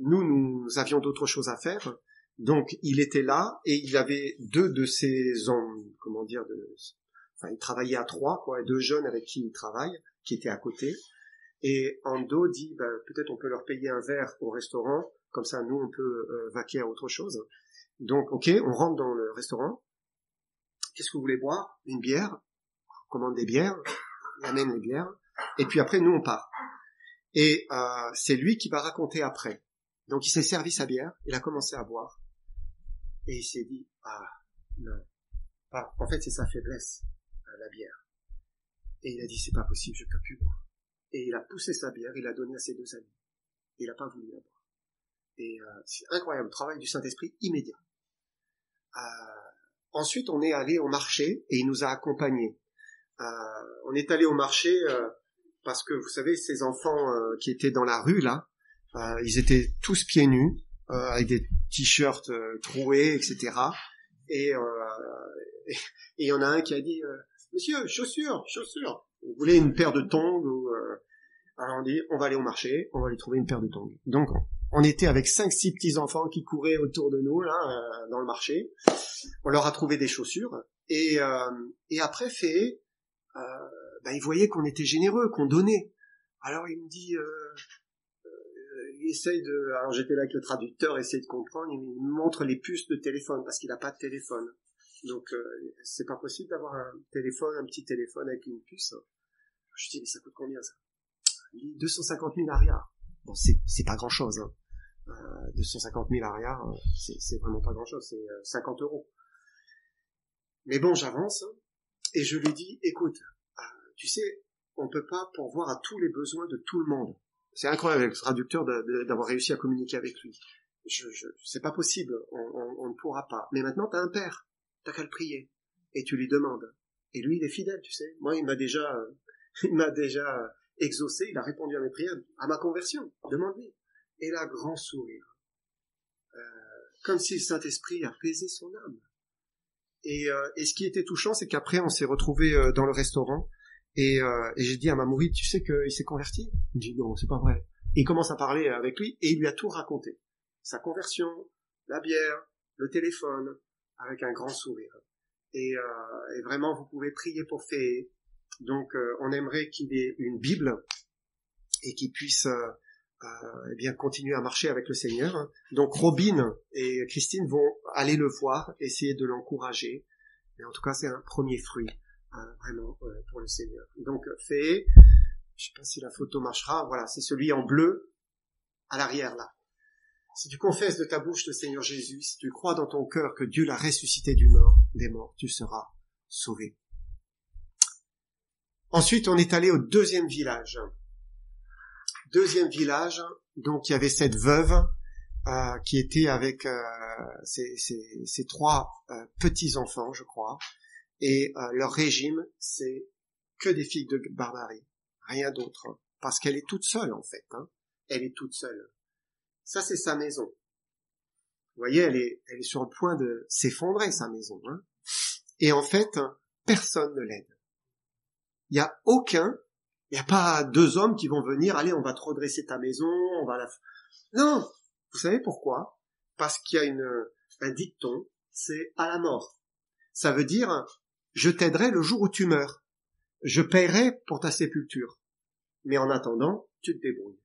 nous avions d'autres choses à faire. Donc, il était là et il avait deux de ses hommes, il travaillait à trois, quoi, deux jeunes avec qui il travaille, qui étaient à côté. Et Ando dit, peut-être on peut leur payer un verre au restaurant, comme ça nous on peut vaquer à autre chose. Donc, ok, on rentre dans le restaurant. Qu'est-ce que vous voulez boire ? Une bière ? On commande des bières, il amène les bières, et puis après nous on part. Et c'est lui qui va raconter après. Donc il s'est servi sa bière, il a commencé à boire, et il s'est dit, non, en fait c'est sa faiblesse, la bière. Et il a dit, c'est pas possible, je peux plus boire. Et il a poussé sa bière, il l'a donnée à ses deux amis. Il a pas voulu la boire. Et c'est incroyable, travail du Saint-Esprit immédiat. Ensuite, on est allé au marché et il nous a accompagnés. On est allé au marché parce que, vous savez, ces enfants qui étaient dans la rue, là, ils étaient tous pieds nus, avec des t-shirts troués, etc. Et il y en a un qui a dit monsieur, chaussures. Vous voulez une paire de tongs alors on dit, on va aller au marché, on va lui trouver une paire de tongs. Donc, on était avec 5-6 petits-enfants qui couraient autour de nous, là, dans le marché. On leur a trouvé des chaussures. Et après, il voyait qu'on était généreux, qu'on donnait. Alors, il me dit, il essaye de... Alors, j'étais là avec le traducteur, essaye de comprendre. Il me montre les puces de téléphone, parce qu'il n'a pas de téléphone. Donc, c'est pas possible d'avoir un petit téléphone avec une puce. Je dis, mais ça coûte combien, ça ? Il dit 250 000 ariars. Bon, c'est pas grand chose, hein. 250 000 ariars, c'est vraiment pas grand chose, c'est 50 euros. Mais bon, j'avance, hein, et je lui dis, écoute, tu sais, on peut pas pourvoir à tous les besoins de tout le monde. C'est incroyable avec le traducteur d'avoir réussi à communiquer avec lui. C'est pas possible, on ne pourra pas. Mais maintenant, t'as un père, t'as qu'à le prier, et tu lui demandes. Et lui, il est fidèle, tu sais. Moi, il m'a déjà exaucé, il a répondu à mes prières, à ma conversion, demande-lui. Et là, grand sourire. Comme si le Saint-Esprit apaisait son âme. Et ce qui était touchant, c'est qu'après, on s'est retrouvés dans le restaurant, et j'ai dit à Mamori, tu sais qu'il s'est converti ? Il dit, non, c'est pas vrai. Et il commence à parler avec lui, et il lui a tout raconté. Sa conversion, la bière, le téléphone, avec un grand sourire. Et vraiment, vous pouvez prier pour Féé. Donc, on aimerait qu'il ait une Bible et qu'il puisse eh bien continuer à marcher avec le Seigneur. Donc, Robin et Christine vont aller le voir, essayer de l'encourager. Mais en tout cas, c'est un premier fruit, vraiment, pour le Seigneur. Donc, Fée, je sais pas si la photo marchera, voilà, c'est celui en bleu à l'arrière, là. Si tu confesses de ta bouche le Seigneur Jésus, si tu crois dans ton cœur que Dieu l'a ressuscité des morts, tu seras sauvé. Ensuite, on est allé au deuxième village. Deuxième village, donc il y avait cette veuve qui était avec ses trois petits-enfants, je crois, et leur régime, c'est que des figues de barbarie, rien d'autre, parce qu'elle est toute seule en fait, hein. Elle est toute seule. Ça, c'est sa maison. Vous voyez, elle est sur le point de s'effondrer, sa maison, hein. Et en fait, personne ne l'aide. Il y a pas deux hommes qui vont venir, allez, on va te redresser ta maison, on va la... Non! Vous savez pourquoi? Parce qu'il y a un dicton, c'est à la mort. Ça veut dire, je t'aiderai le jour où tu meurs. Je paierai pour ta sépulture. Mais en attendant, tu te débrouilles.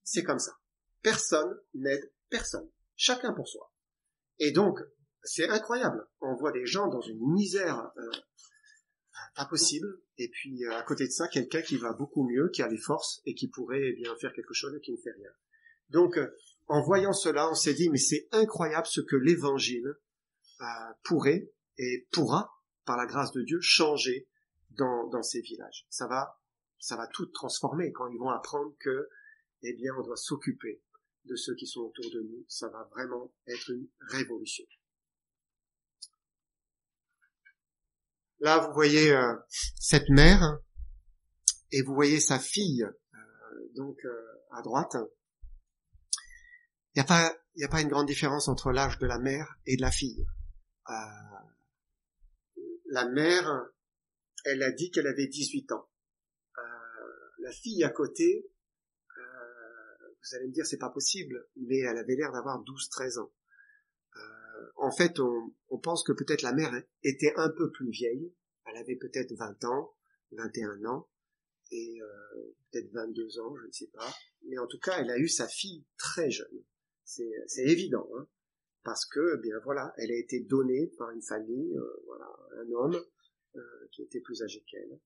C'est comme ça. Personne n'aide personne. Chacun pour soi. Et donc, c'est incroyable. On voit des gens dans une misère pas possible. Et puis, à côté de ça, quelqu'un qui va beaucoup mieux, qui a les forces et qui pourrait eh bien faire quelque chose et qui ne fait rien. Donc, en voyant cela, on s'est dit, mais c'est incroyable ce que l'Évangile pourrait et pourra, par la grâce de Dieu, changer dans ces villages. Ça va tout transformer quand ils vont apprendre que, eh bien, on doit s'occuper de ceux qui sont autour de nous. Ça va vraiment être une révolution. Là, vous voyez cette mère et vous voyez sa fille, à droite. Il n'y a pas une grande différence entre l'âge de la mère et de la fille. La mère, elle a dit qu'elle avait 18 ans. La fille à côté, vous allez me dire c'est pas possible, mais elle avait l'air d'avoir 12-13 ans. En fait, on pense que peut-être la mère était un peu plus vieille. Elle avait peut-être 20 ans, 21 ans, et peut-être 22 ans, je ne sais pas. Mais en tout cas, elle a eu sa fille très jeune. C'est évident, hein, parce que, bien voilà, elle a été donnée par une famille, un homme qui était plus âgé qu'elle.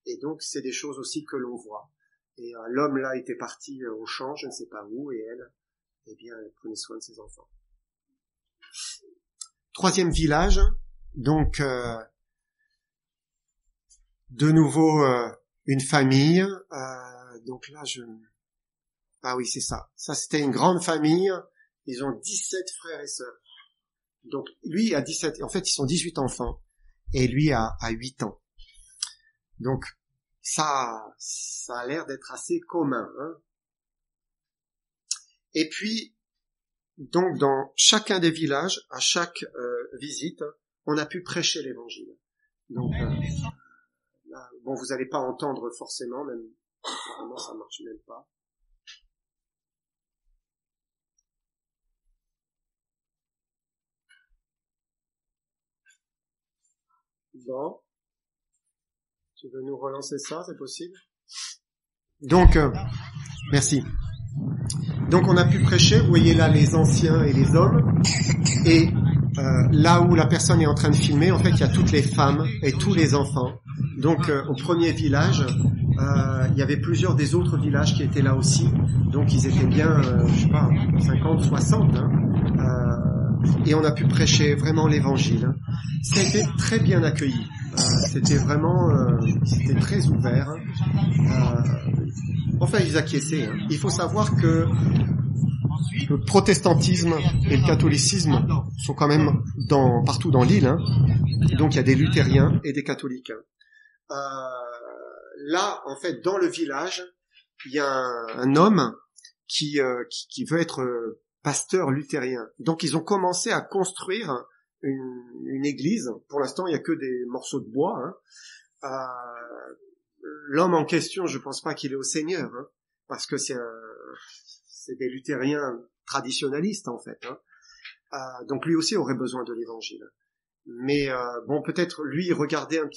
Et donc, c'est des choses aussi que l'on voit. Et l'homme là était parti au champ, je ne sais pas où, et elle, eh bien, elle prenait soin de ses enfants. Troisième village, donc de nouveau une famille. Donc là, ah oui, c'est ça. Ça, c'était une grande famille. Ils ont 17 frères et sœurs. Donc lui a 17. En fait, ils sont 18 enfants. Et lui a 8 ans. Donc ça a l'air d'être assez commun, hein. Et puis, donc dans chacun des villages, à chaque visite, on a pu prêcher l'évangile. Donc là, bon, vous n'allez pas entendre forcément, même apparemment ça marche même pas. Bon, tu veux nous relancer ça, c'est possible? Donc, merci. Donc on a pu prêcher, vous voyez là les anciens et les hommes, et là où la personne est en train de filmer, en fait il y a toutes les femmes et tous les enfants. Donc au premier village, il y avait plusieurs des autres villages qui étaient là aussi, donc ils étaient bien, 50, 60, hein, et on a pu prêcher vraiment l'évangile. Hein. Ça a été très bien accueilli, c'était vraiment, c'était très ouvert. Enfin, ils acquiesçaient. Hein. Il faut savoir que le protestantisme et le catholicisme sont quand même partout dans l'île. Hein. Donc, il y a des luthériens et des catholiques. Là, en fait, dans le village, il y a un homme qui veut être pasteur luthérien. Donc, ils ont commencé à construire une église. Pour l'instant, il n'y a que des morceaux de bois. Hein. L'homme en question, je pense pas qu'il est au Seigneur, hein, parce que c'est des luthériens traditionnalistes en fait. Hein. Donc lui aussi aurait besoin de l'évangile. Mais bon, peut-être lui, il nous regardait un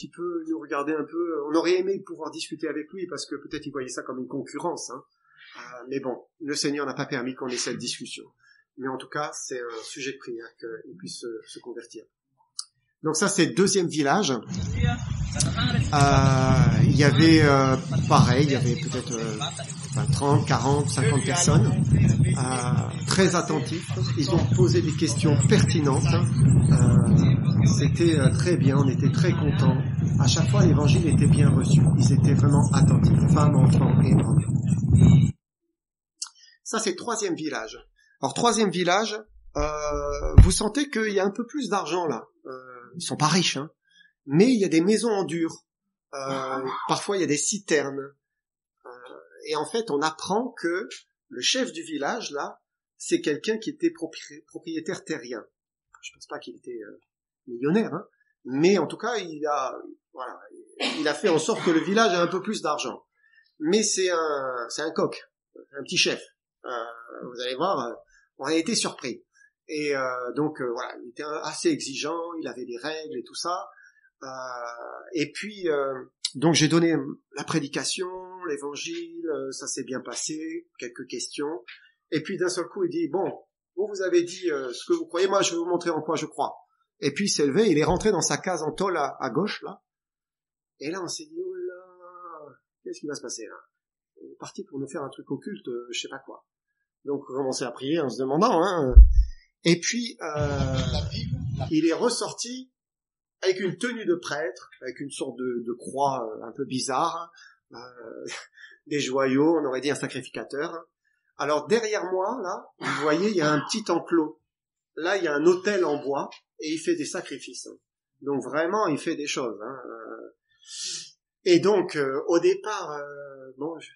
peu. On aurait aimé pouvoir discuter avec lui parce que peut-être il voyait ça comme une concurrence. Hein. Mais bon, le Seigneur n'a pas permis qu'on ait cette discussion. Mais en tout cas, c'est un sujet de prière qu'il puisse se convertir. Donc ça, c'est le deuxième village. Il y avait pareil, il y avait peut-être 30, 40, 50 personnes, très attentifs. Ils ont posé des questions pertinentes. C'était très bien, on était très contents. À chaque fois, l'évangile était bien reçu. Ils étaient vraiment attentifs, femmes, enfants et hommes. Ça, c'est le troisième village. Alors, troisième village, vous sentez qu'il y a un peu plus d'argent là. Ils sont pas riches, hein, mais il y a des maisons en dur. Parfois, il y a des citernes. Et en fait, on apprend que le chef du village, là, c'est quelqu'un qui était propriétaire terrien. Je pense pas qu'il était millionnaire, hein, mais en tout cas, il a fait en sorte que le village ait un peu plus d'argent. Mais c'est un coq, un petit chef. Vous allez voir, on a été surpris. Et donc voilà, il était assez exigeant, il avait des règles et tout ça. Et puis donc j'ai donné la prédication, l'évangile, ça s'est bien passé, quelques questions. Et puis d'un seul coup, il dit bon, vous avez dit ce que vous croyez, moi je vais vous montrer en quoi je crois. Et puis il s'est levé, il est rentré dans sa case en tôle à gauche là. Et là on s'est dit oh là, qu'est-ce qui va se passer là? Il est parti pour nous faire un truc occulte, je sais pas quoi. Donc on commençait à prier en se demandant, hein. Et puis il est ressorti avec une tenue de prêtre, avec une sorte de croix un peu bizarre, des joyaux, on aurait dit un sacrificateur. Alors derrière moi, là, vous voyez, il y a un petit enclos. Là, il y a un autel en bois et il fait des sacrifices. Donc vraiment, il fait des choses. Hein. Et donc, au départ, bon, je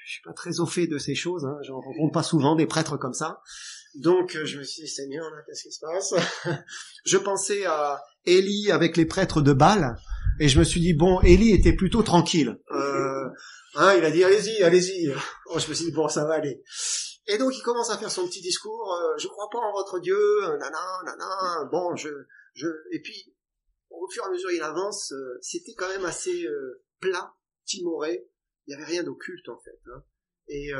suis pas très au fait de ces choses. Hein. J'en rencontre pas souvent des prêtres comme ça. Donc, je me suis dit, Seigneur, là, qu'est-ce qui se passe? Je pensais à Élie avec les prêtres de Baal, et je me suis dit, bon, Élie était plutôt tranquille. Il a dit, allez-y. Oh, je me suis dit, bon, ça va aller. Et donc, il commence à faire son petit discours, je crois pas en votre Dieu, nanana, bon, et puis, au fur et à mesure il avance, c'était quand même assez plat, timoré, il n'y avait rien d'occulte, en fait. Hein. Et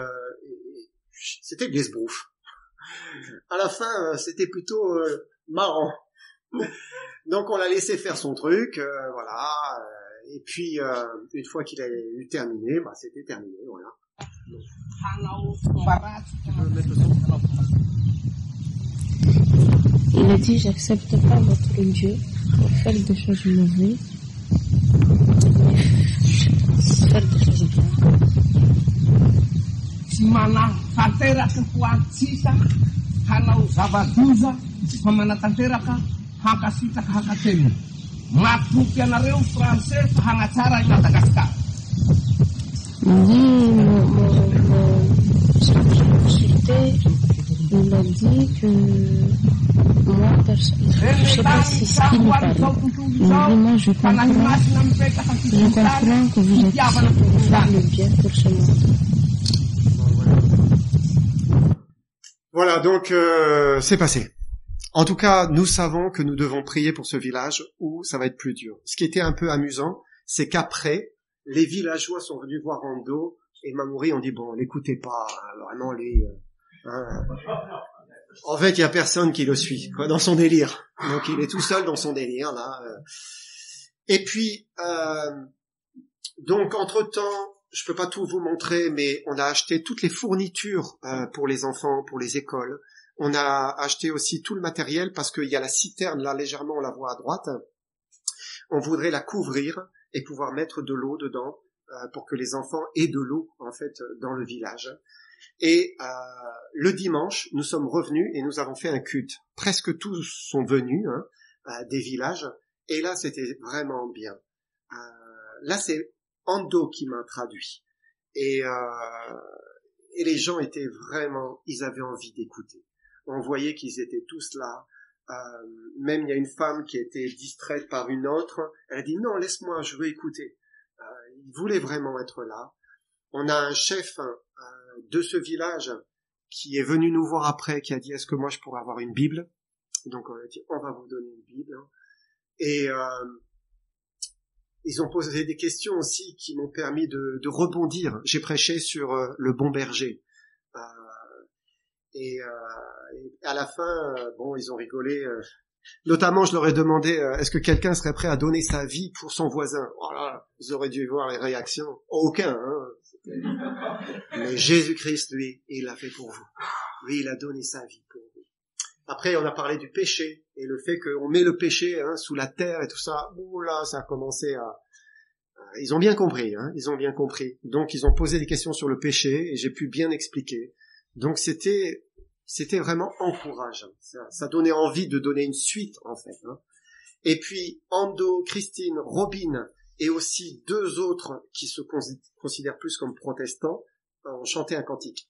c'était de l'esbrouf. À la fin, c'était plutôt marrant. Donc on l'a laissé faire son truc, voilà. Et puis une fois qu'il a eu terminé, bah c'était terminé, voilà. Il a dit j'accepte pas votre Dieu pour faire des choses mauvaises, faire des choses bonnes. Mana tanteraka hoatsisa hanao zava-doza fa manatanteraka hankasitaka hankatena matoky anareo français fa hanatsara i Madagascar. Il a dit que moi, je sais pas si c'est ce qu'il nous parle, mais moi je comprends que vous êtes ici pour faire le bien pour ce monde. Voilà, donc c'est passé. En tout cas, nous savons que nous devons prier pour ce village où ça va être plus dur. Ce qui était un peu amusant, c'est qu'après, les villageois sont venus voir Ando et Mamouri ont dit, bon, l'écoutez pas, vraiment, en fait, il y a personne qui le suit, quoi, dans son délire. Donc, il est tout seul dans son délire, là. Et puis, donc, entre-temps, je peux pas tout vous montrer, mais on a acheté toutes les fournitures pour les enfants, pour les écoles. On a acheté aussi tout le matériel parce qu'il y a la citerne, là, légèrement, on la voit à droite. On voudrait la couvrir et pouvoir mettre de l'eau dedans pour que les enfants aient de l'eau, en fait, dans le village. Et le dimanche, nous sommes revenus et nous avons fait un culte. Presque tous sont venus des villages. Et là, c'était vraiment bien. Là, c'est Ando qui m'a traduit. Et les gens étaient vraiment, ils avaient envie d'écouter. On voyait qu'ils étaient tous là. Même il y a une femme qui était distraite par une autre. Elle a dit non, laisse-moi, je veux écouter. Ils voulaient vraiment être là. On a un chef de ce village qui est venu nous voir après, qui a dit est-ce que moi je pourrais avoir une Bible? Donc on a dit on va vous donner une Bible. Et ils ont posé des questions aussi qui m'ont permis de rebondir. J'ai prêché sur le bon berger. Et à la fin, ils ont rigolé. Notamment, je leur ai demandé, est-ce que quelqu'un serait prêt à donner sa vie pour son voisin? Oh là, vous aurez dû voir les réactions. Aucun, hein. Mais Jésus-Christ, lui, il l'a fait pour vous. Lui, il a donné sa vie pour vous. Après, on a parlé du péché et le fait qu'on met le péché sous la terre et tout ça. Oh là, ça a commencé à... Ils ont bien compris, ils ont bien compris. Donc, ils ont posé des questions sur le péché et j'ai pu bien expliquer. Donc, c'était vraiment encourageant. Ça donnait envie de donner une suite, en fait. Et puis, Ando, Christine, Robin et aussi 2 autres qui se considèrent plus comme protestants ont chanté un cantique.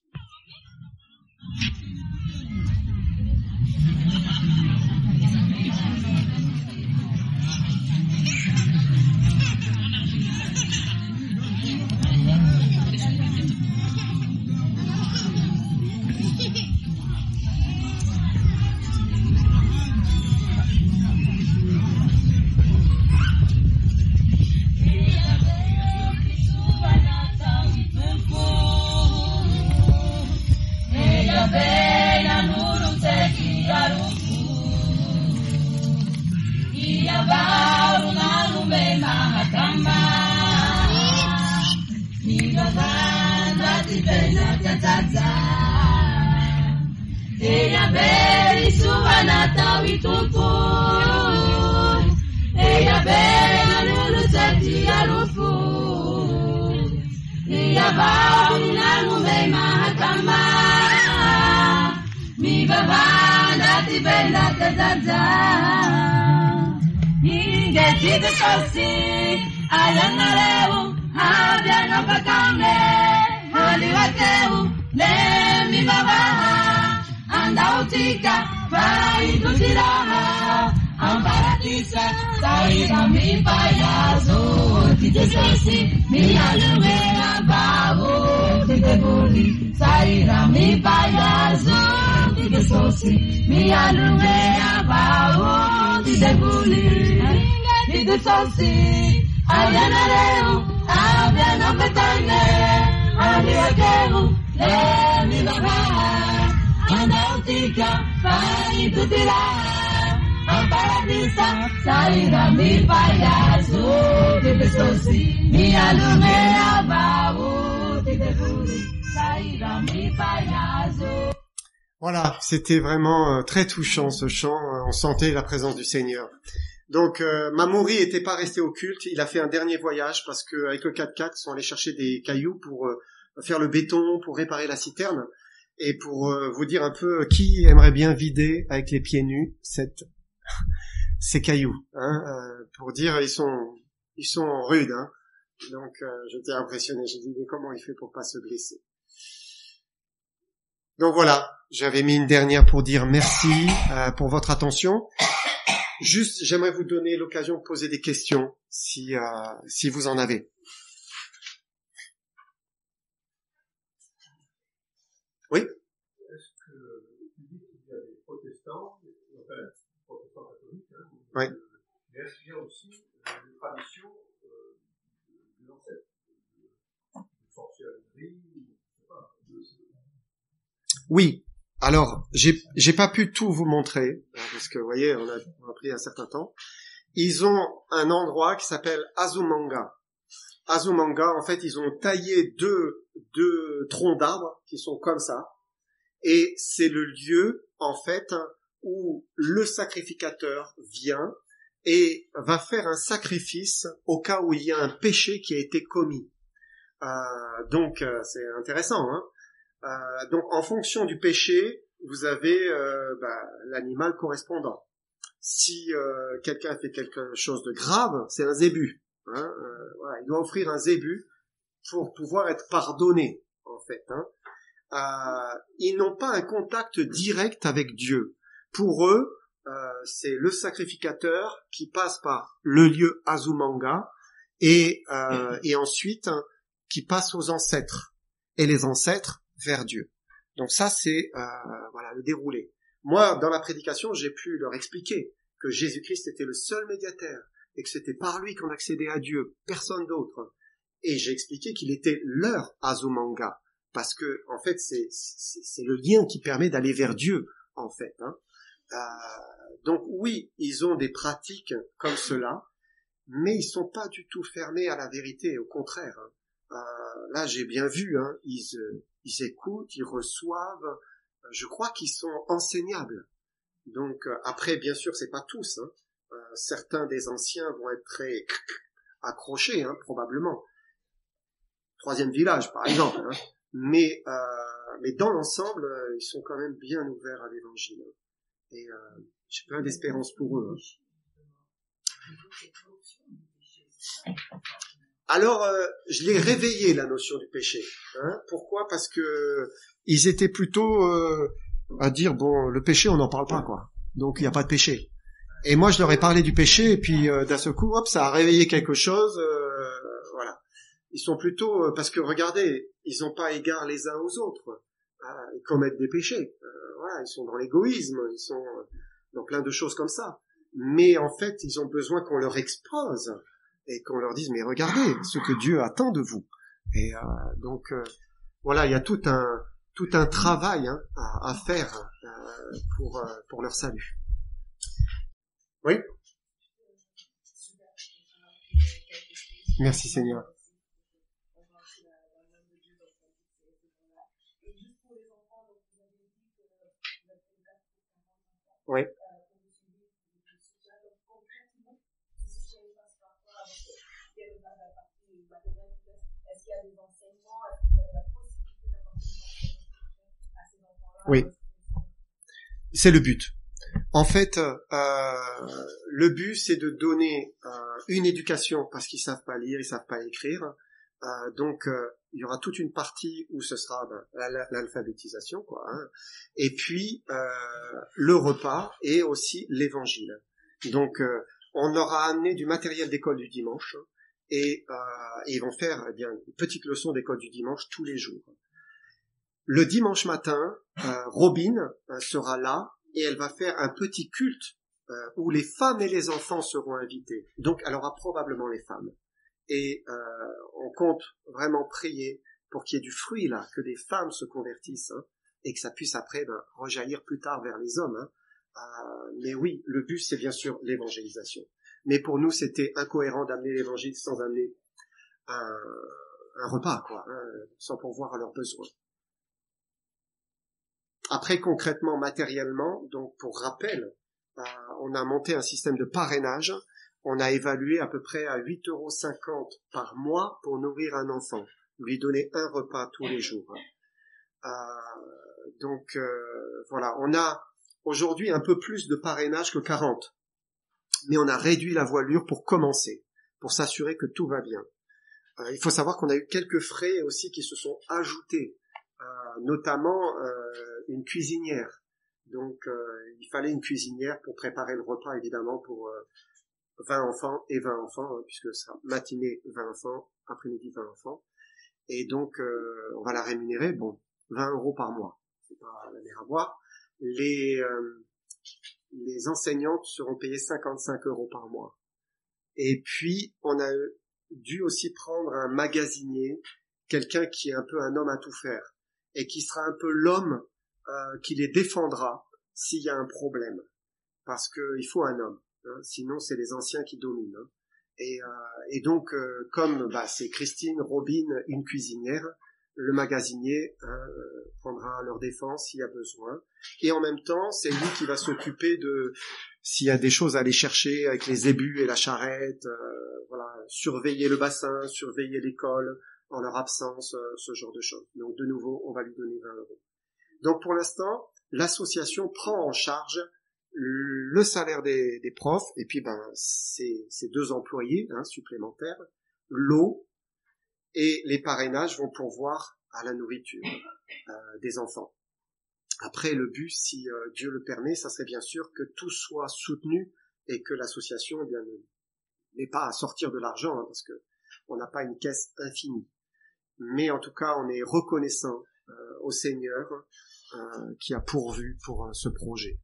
Voilà, c'était vraiment très touchant ce chant, on sentait la présence du Seigneur. Donc Mamouri était pas resté au culte, il a fait un dernier voyage parce que avec le 4x4 ils sont allés chercher des cailloux pour faire le béton, pour réparer la citerne et pour vous dire un peu qui aimerait bien vider avec les pieds nus ces cailloux, pour dire ils sont rudes, Donc j'étais impressionné, j'ai dit mais comment il fait pour pas se blesser. Donc voilà, j'avais mis une dernière pour dire merci pour votre attention. Juste, j'aimerais vous donner l'occasion de poser des questions si vous en avez. Oui? Est-ce que tu dis qu'il y a des protestants catholiques, oui. Mais est-ce qu'il y a aussi des traditions de l'ancêtre, de sorcellerie, je sais pas, Oui. Alors, j'ai pas pu tout vous montrer, parce que, vous voyez, on a pris un certain temps. Ils ont un endroit qui s'appelle Azumanga. Azumanga, en fait, ils ont taillé deux troncs d'arbres qui sont comme ça. Et c'est le lieu, en fait, où le sacrificateur vient et va faire un sacrifice au cas où il y a un péché qui a été commis. Donc, c'est intéressant, donc, en fonction du péché, vous avez l'animal correspondant. Si quelqu'un a fait quelque chose de grave, c'est un zébu. Voilà, il doit offrir un zébu pour pouvoir être pardonné, en fait. Ils n'ont pas un contact direct avec Dieu. Pour eux, c'est le sacrificateur qui passe par le lieu Azumanga et ensuite qui passe aux ancêtres. Et les ancêtres vers Dieu. Donc ça, c'est le déroulé. Moi, dans la prédication, j'ai pu leur expliquer que Jésus-Christ était le seul médiateur et que c'était par lui qu'on accédait à Dieu, personne d'autre. Et j'ai expliqué qu'il était leur Azumanga, parce que en fait c'est le lien qui permet d'aller vers Dieu en fait. Donc oui, ils ont des pratiques comme cela, mais ils sont pas du tout fermés à la vérité, au contraire. Là j'ai bien vu, ils écoutent, ils reçoivent. Je crois qu'ils sont enseignables. Donc après bien sûr c'est pas tous. Certains des anciens vont être très accrochés, probablement. Troisième village, par exemple. Mais dans l'ensemble, ils sont quand même bien ouverts à l'évangile. Et j'ai plein d'espérance pour eux. Alors, je l'ai réveillé, la notion du péché. Pourquoi ? Parce que ils étaient plutôt à dire, bon, le péché, on n'en parle pas, quoi. Donc, il n'y a pas de péché. Et moi, je leur ai parlé du péché, et puis d'un seul coup, hop, ça a réveillé quelque chose. Voilà. Ils sont plutôt, parce que regardez, ils n'ont pas égard les uns aux autres. Ils commettent des péchés. Voilà, ils sont dans l'égoïsme, ils sont dans plein de choses comme ça. Mais en fait, ils ont besoin qu'on leur expose et qu'on leur dise, mais regardez ce que Dieu attend de vous. Et donc, voilà, il y a tout un travail à faire pour leur salut. Oui. Merci Seigneur. Oui. Oui. C'est le but. En fait, le but, c'est de donner une éducation, parce qu'ils savent pas lire, ils savent pas écrire. Donc, il y aura toute une partie où ce sera l'alphabétisation, quoi. Et puis, le repas et aussi l'évangile. Donc, on aura amené du matériel d'école du dimanche et ils vont faire une petite leçon d'école du dimanche tous les jours. Le dimanche matin, Robin sera là et elle va faire un petit culte où les femmes et les enfants seront invités. Donc, elle aura probablement les femmes. Et on compte vraiment prier pour qu'il y ait du fruit là, que des femmes se convertissent et que ça puisse après rejaillir plus tard vers les hommes. Mais oui, le but c'est bien sûr l'évangélisation. Mais pour nous c'était incohérent d'amener l'évangile sans amener un repas, quoi, sans pourvoir à leurs besoins. Après concrètement, matériellement, donc pour rappel, on a monté un système de parrainage. On a évalué à peu près à 8,50 € par mois pour nourrir un enfant, lui donner un repas tous les jours. Donc voilà, on a aujourd'hui un peu plus de parrainage que 40, mais on a réduit la voilure pour commencer, pour s'assurer que tout va bien. Il faut savoir qu'on a eu quelques frais aussi qui se sont ajoutés, notamment une cuisinière. Donc il fallait une cuisinière pour préparer le repas, évidemment, pour 20 enfants et 20 enfants, puisque ça sera matinée 20 enfants, après-midi 20 enfants. Et donc, on va la rémunérer, 20 € par mois. C'est pas la mer à boire. Les enseignantes seront payées 55 € par mois. Et puis, on a dû aussi prendre un magasinier, quelqu'un qui est un peu un homme à tout faire, et qui sera un peu l'homme qui les défendra s'il y a un problème. Parce qu'il faut un homme. Sinon c'est les anciens qui dominent. Et donc comme c'est Christine, Robin, une cuisinière, le magasinier prendra leur défense s'il y a besoin. Et en même temps, c'est lui qui va s'occuper de s'il y a des choses à aller chercher avec les ébus et la charrette, voilà, surveiller le bassin, surveiller l'école en leur absence, ce genre de choses. Donc de nouveau, on va lui donner 20 €. Donc pour l'instant, l'association prend en charge le salaire des profs, et puis ces 2 employés supplémentaires, l'eau, et les parrainages vont pourvoir à la nourriture des enfants. Après, le but, si Dieu le permet, ça serait bien sûr que tout soit soutenu et que l'association n'ait pas à sortir de l'argent, parce que on n'a pas une caisse infinie. Mais en tout cas, on est reconnaissant au Seigneur qui a pourvu pour ce projet.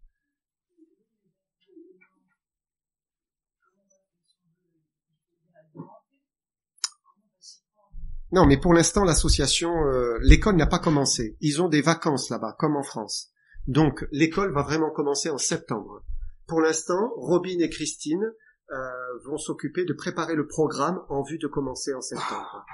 Non, mais pour l'instant, l'association, l'école n'a pas commencé. Ils ont des vacances là-bas, comme en France. Donc, l'école va vraiment commencer en septembre. Pour l'instant, Robin et Christine vont s'occuper de préparer le programme en vue de commencer en septembre.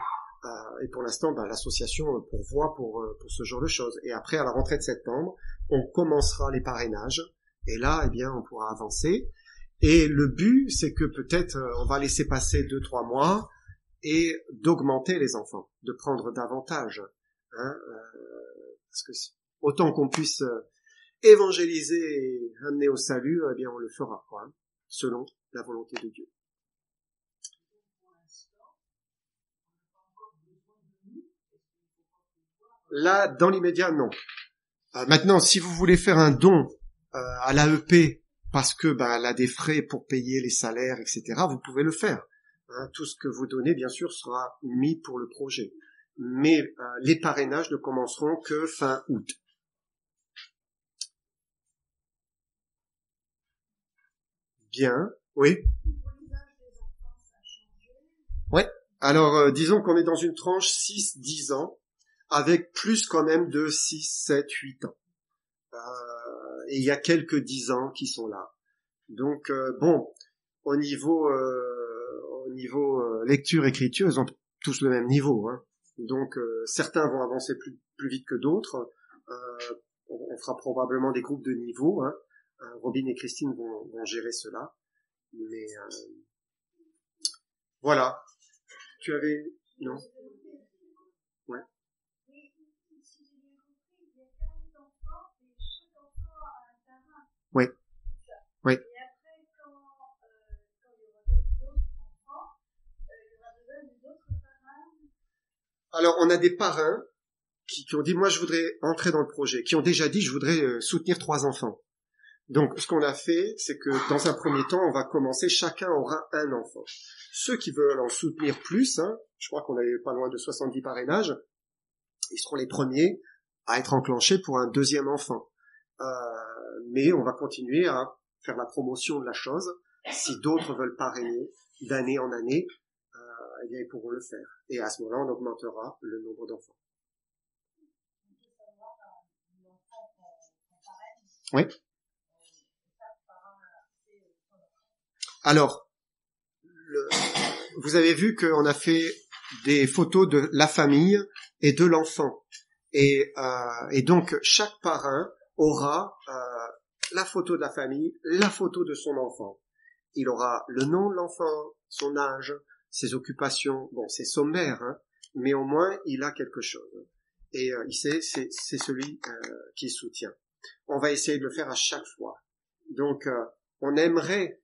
Et pour l'instant, l'association pourvoit pour ce genre de choses. Et après, à la rentrée de septembre, on commencera les parrainages. Et là, eh bien, on pourra avancer. Et le but, c'est que peut-être on va laisser passer 2-3 mois et d'augmenter les enfants, de prendre davantage. Parce que autant qu'on puisse évangéliser et amener au salut, eh bien, on le fera, quoi, selon la volonté de Dieu. Là, dans l'immédiat, non. Maintenant, si vous voulez faire un don à l'AEP parce que elle a des frais pour payer les salaires, etc., vous pouvez le faire. Tout ce que vous donnez, bien sûr, sera mis pour le projet. Mais les parrainages ne commenceront que fin août. Bien, oui. Ouais. Alors, disons qu'on est dans une tranche 6-10 ans, avec plus quand même de 6, 7, 8 ans. Et il y a quelques 10 ans qui sont là. Donc, au niveau lecture-écriture, ils ont tous le même niveau. Donc, certains vont avancer plus vite que d'autres. On fera probablement des groupes de niveau. Robin et Christine vont gérer cela. Mais voilà. Tu avais... Non? Ouais. Oui. Oui. Alors, on a des parrains qui ont dit, moi, je voudrais entrer dans le projet, qui ont déjà dit, je voudrais soutenir 3 enfants. Donc, ce qu'on a fait, c'est que dans un premier temps, on va commencer, chacun aura un enfant. Ceux qui veulent en soutenir plus, je crois qu'on avait pas loin de 70 parrainages, ils seront les premiers à être enclenchés pour un deuxième enfant. Mais on va continuer à faire la promotion de la chose. Si d'autres veulent parrainer d'année en année, eh bien, ils pourront le faire. Et à ce moment-là, on augmentera le nombre d'enfants. Oui. Alors, vous avez vu qu'on a fait des photos de la famille et de l'enfant. Et donc, chaque parrain aura la photo de la famille, la photo de son enfant. Il aura le nom de l'enfant, son âge, ses occupations. Bon, c'est sommaire, mais au moins, il a quelque chose. Et il sait, c'est celui qui soutient. On va essayer de le faire à chaque fois. Donc, on aimerait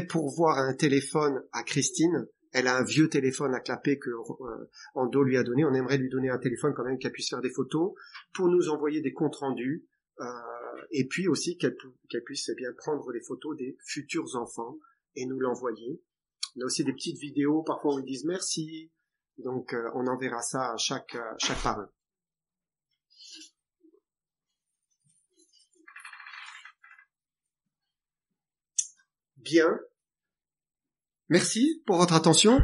pourvoir un téléphone à Christine. Elle a un vieux téléphone à clapper que Ando lui a donné. On aimerait lui donner un téléphone quand même qu'elle puisse faire des photos pour nous envoyer des comptes rendus. Et puis aussi qu'elle puisse bien prendre les photos des futurs enfants et nous l'envoyer. On a aussi des petites vidéos, parfois on lui dit merci. Donc on enverra ça à chaque parrain. Bien. Merci pour votre attention.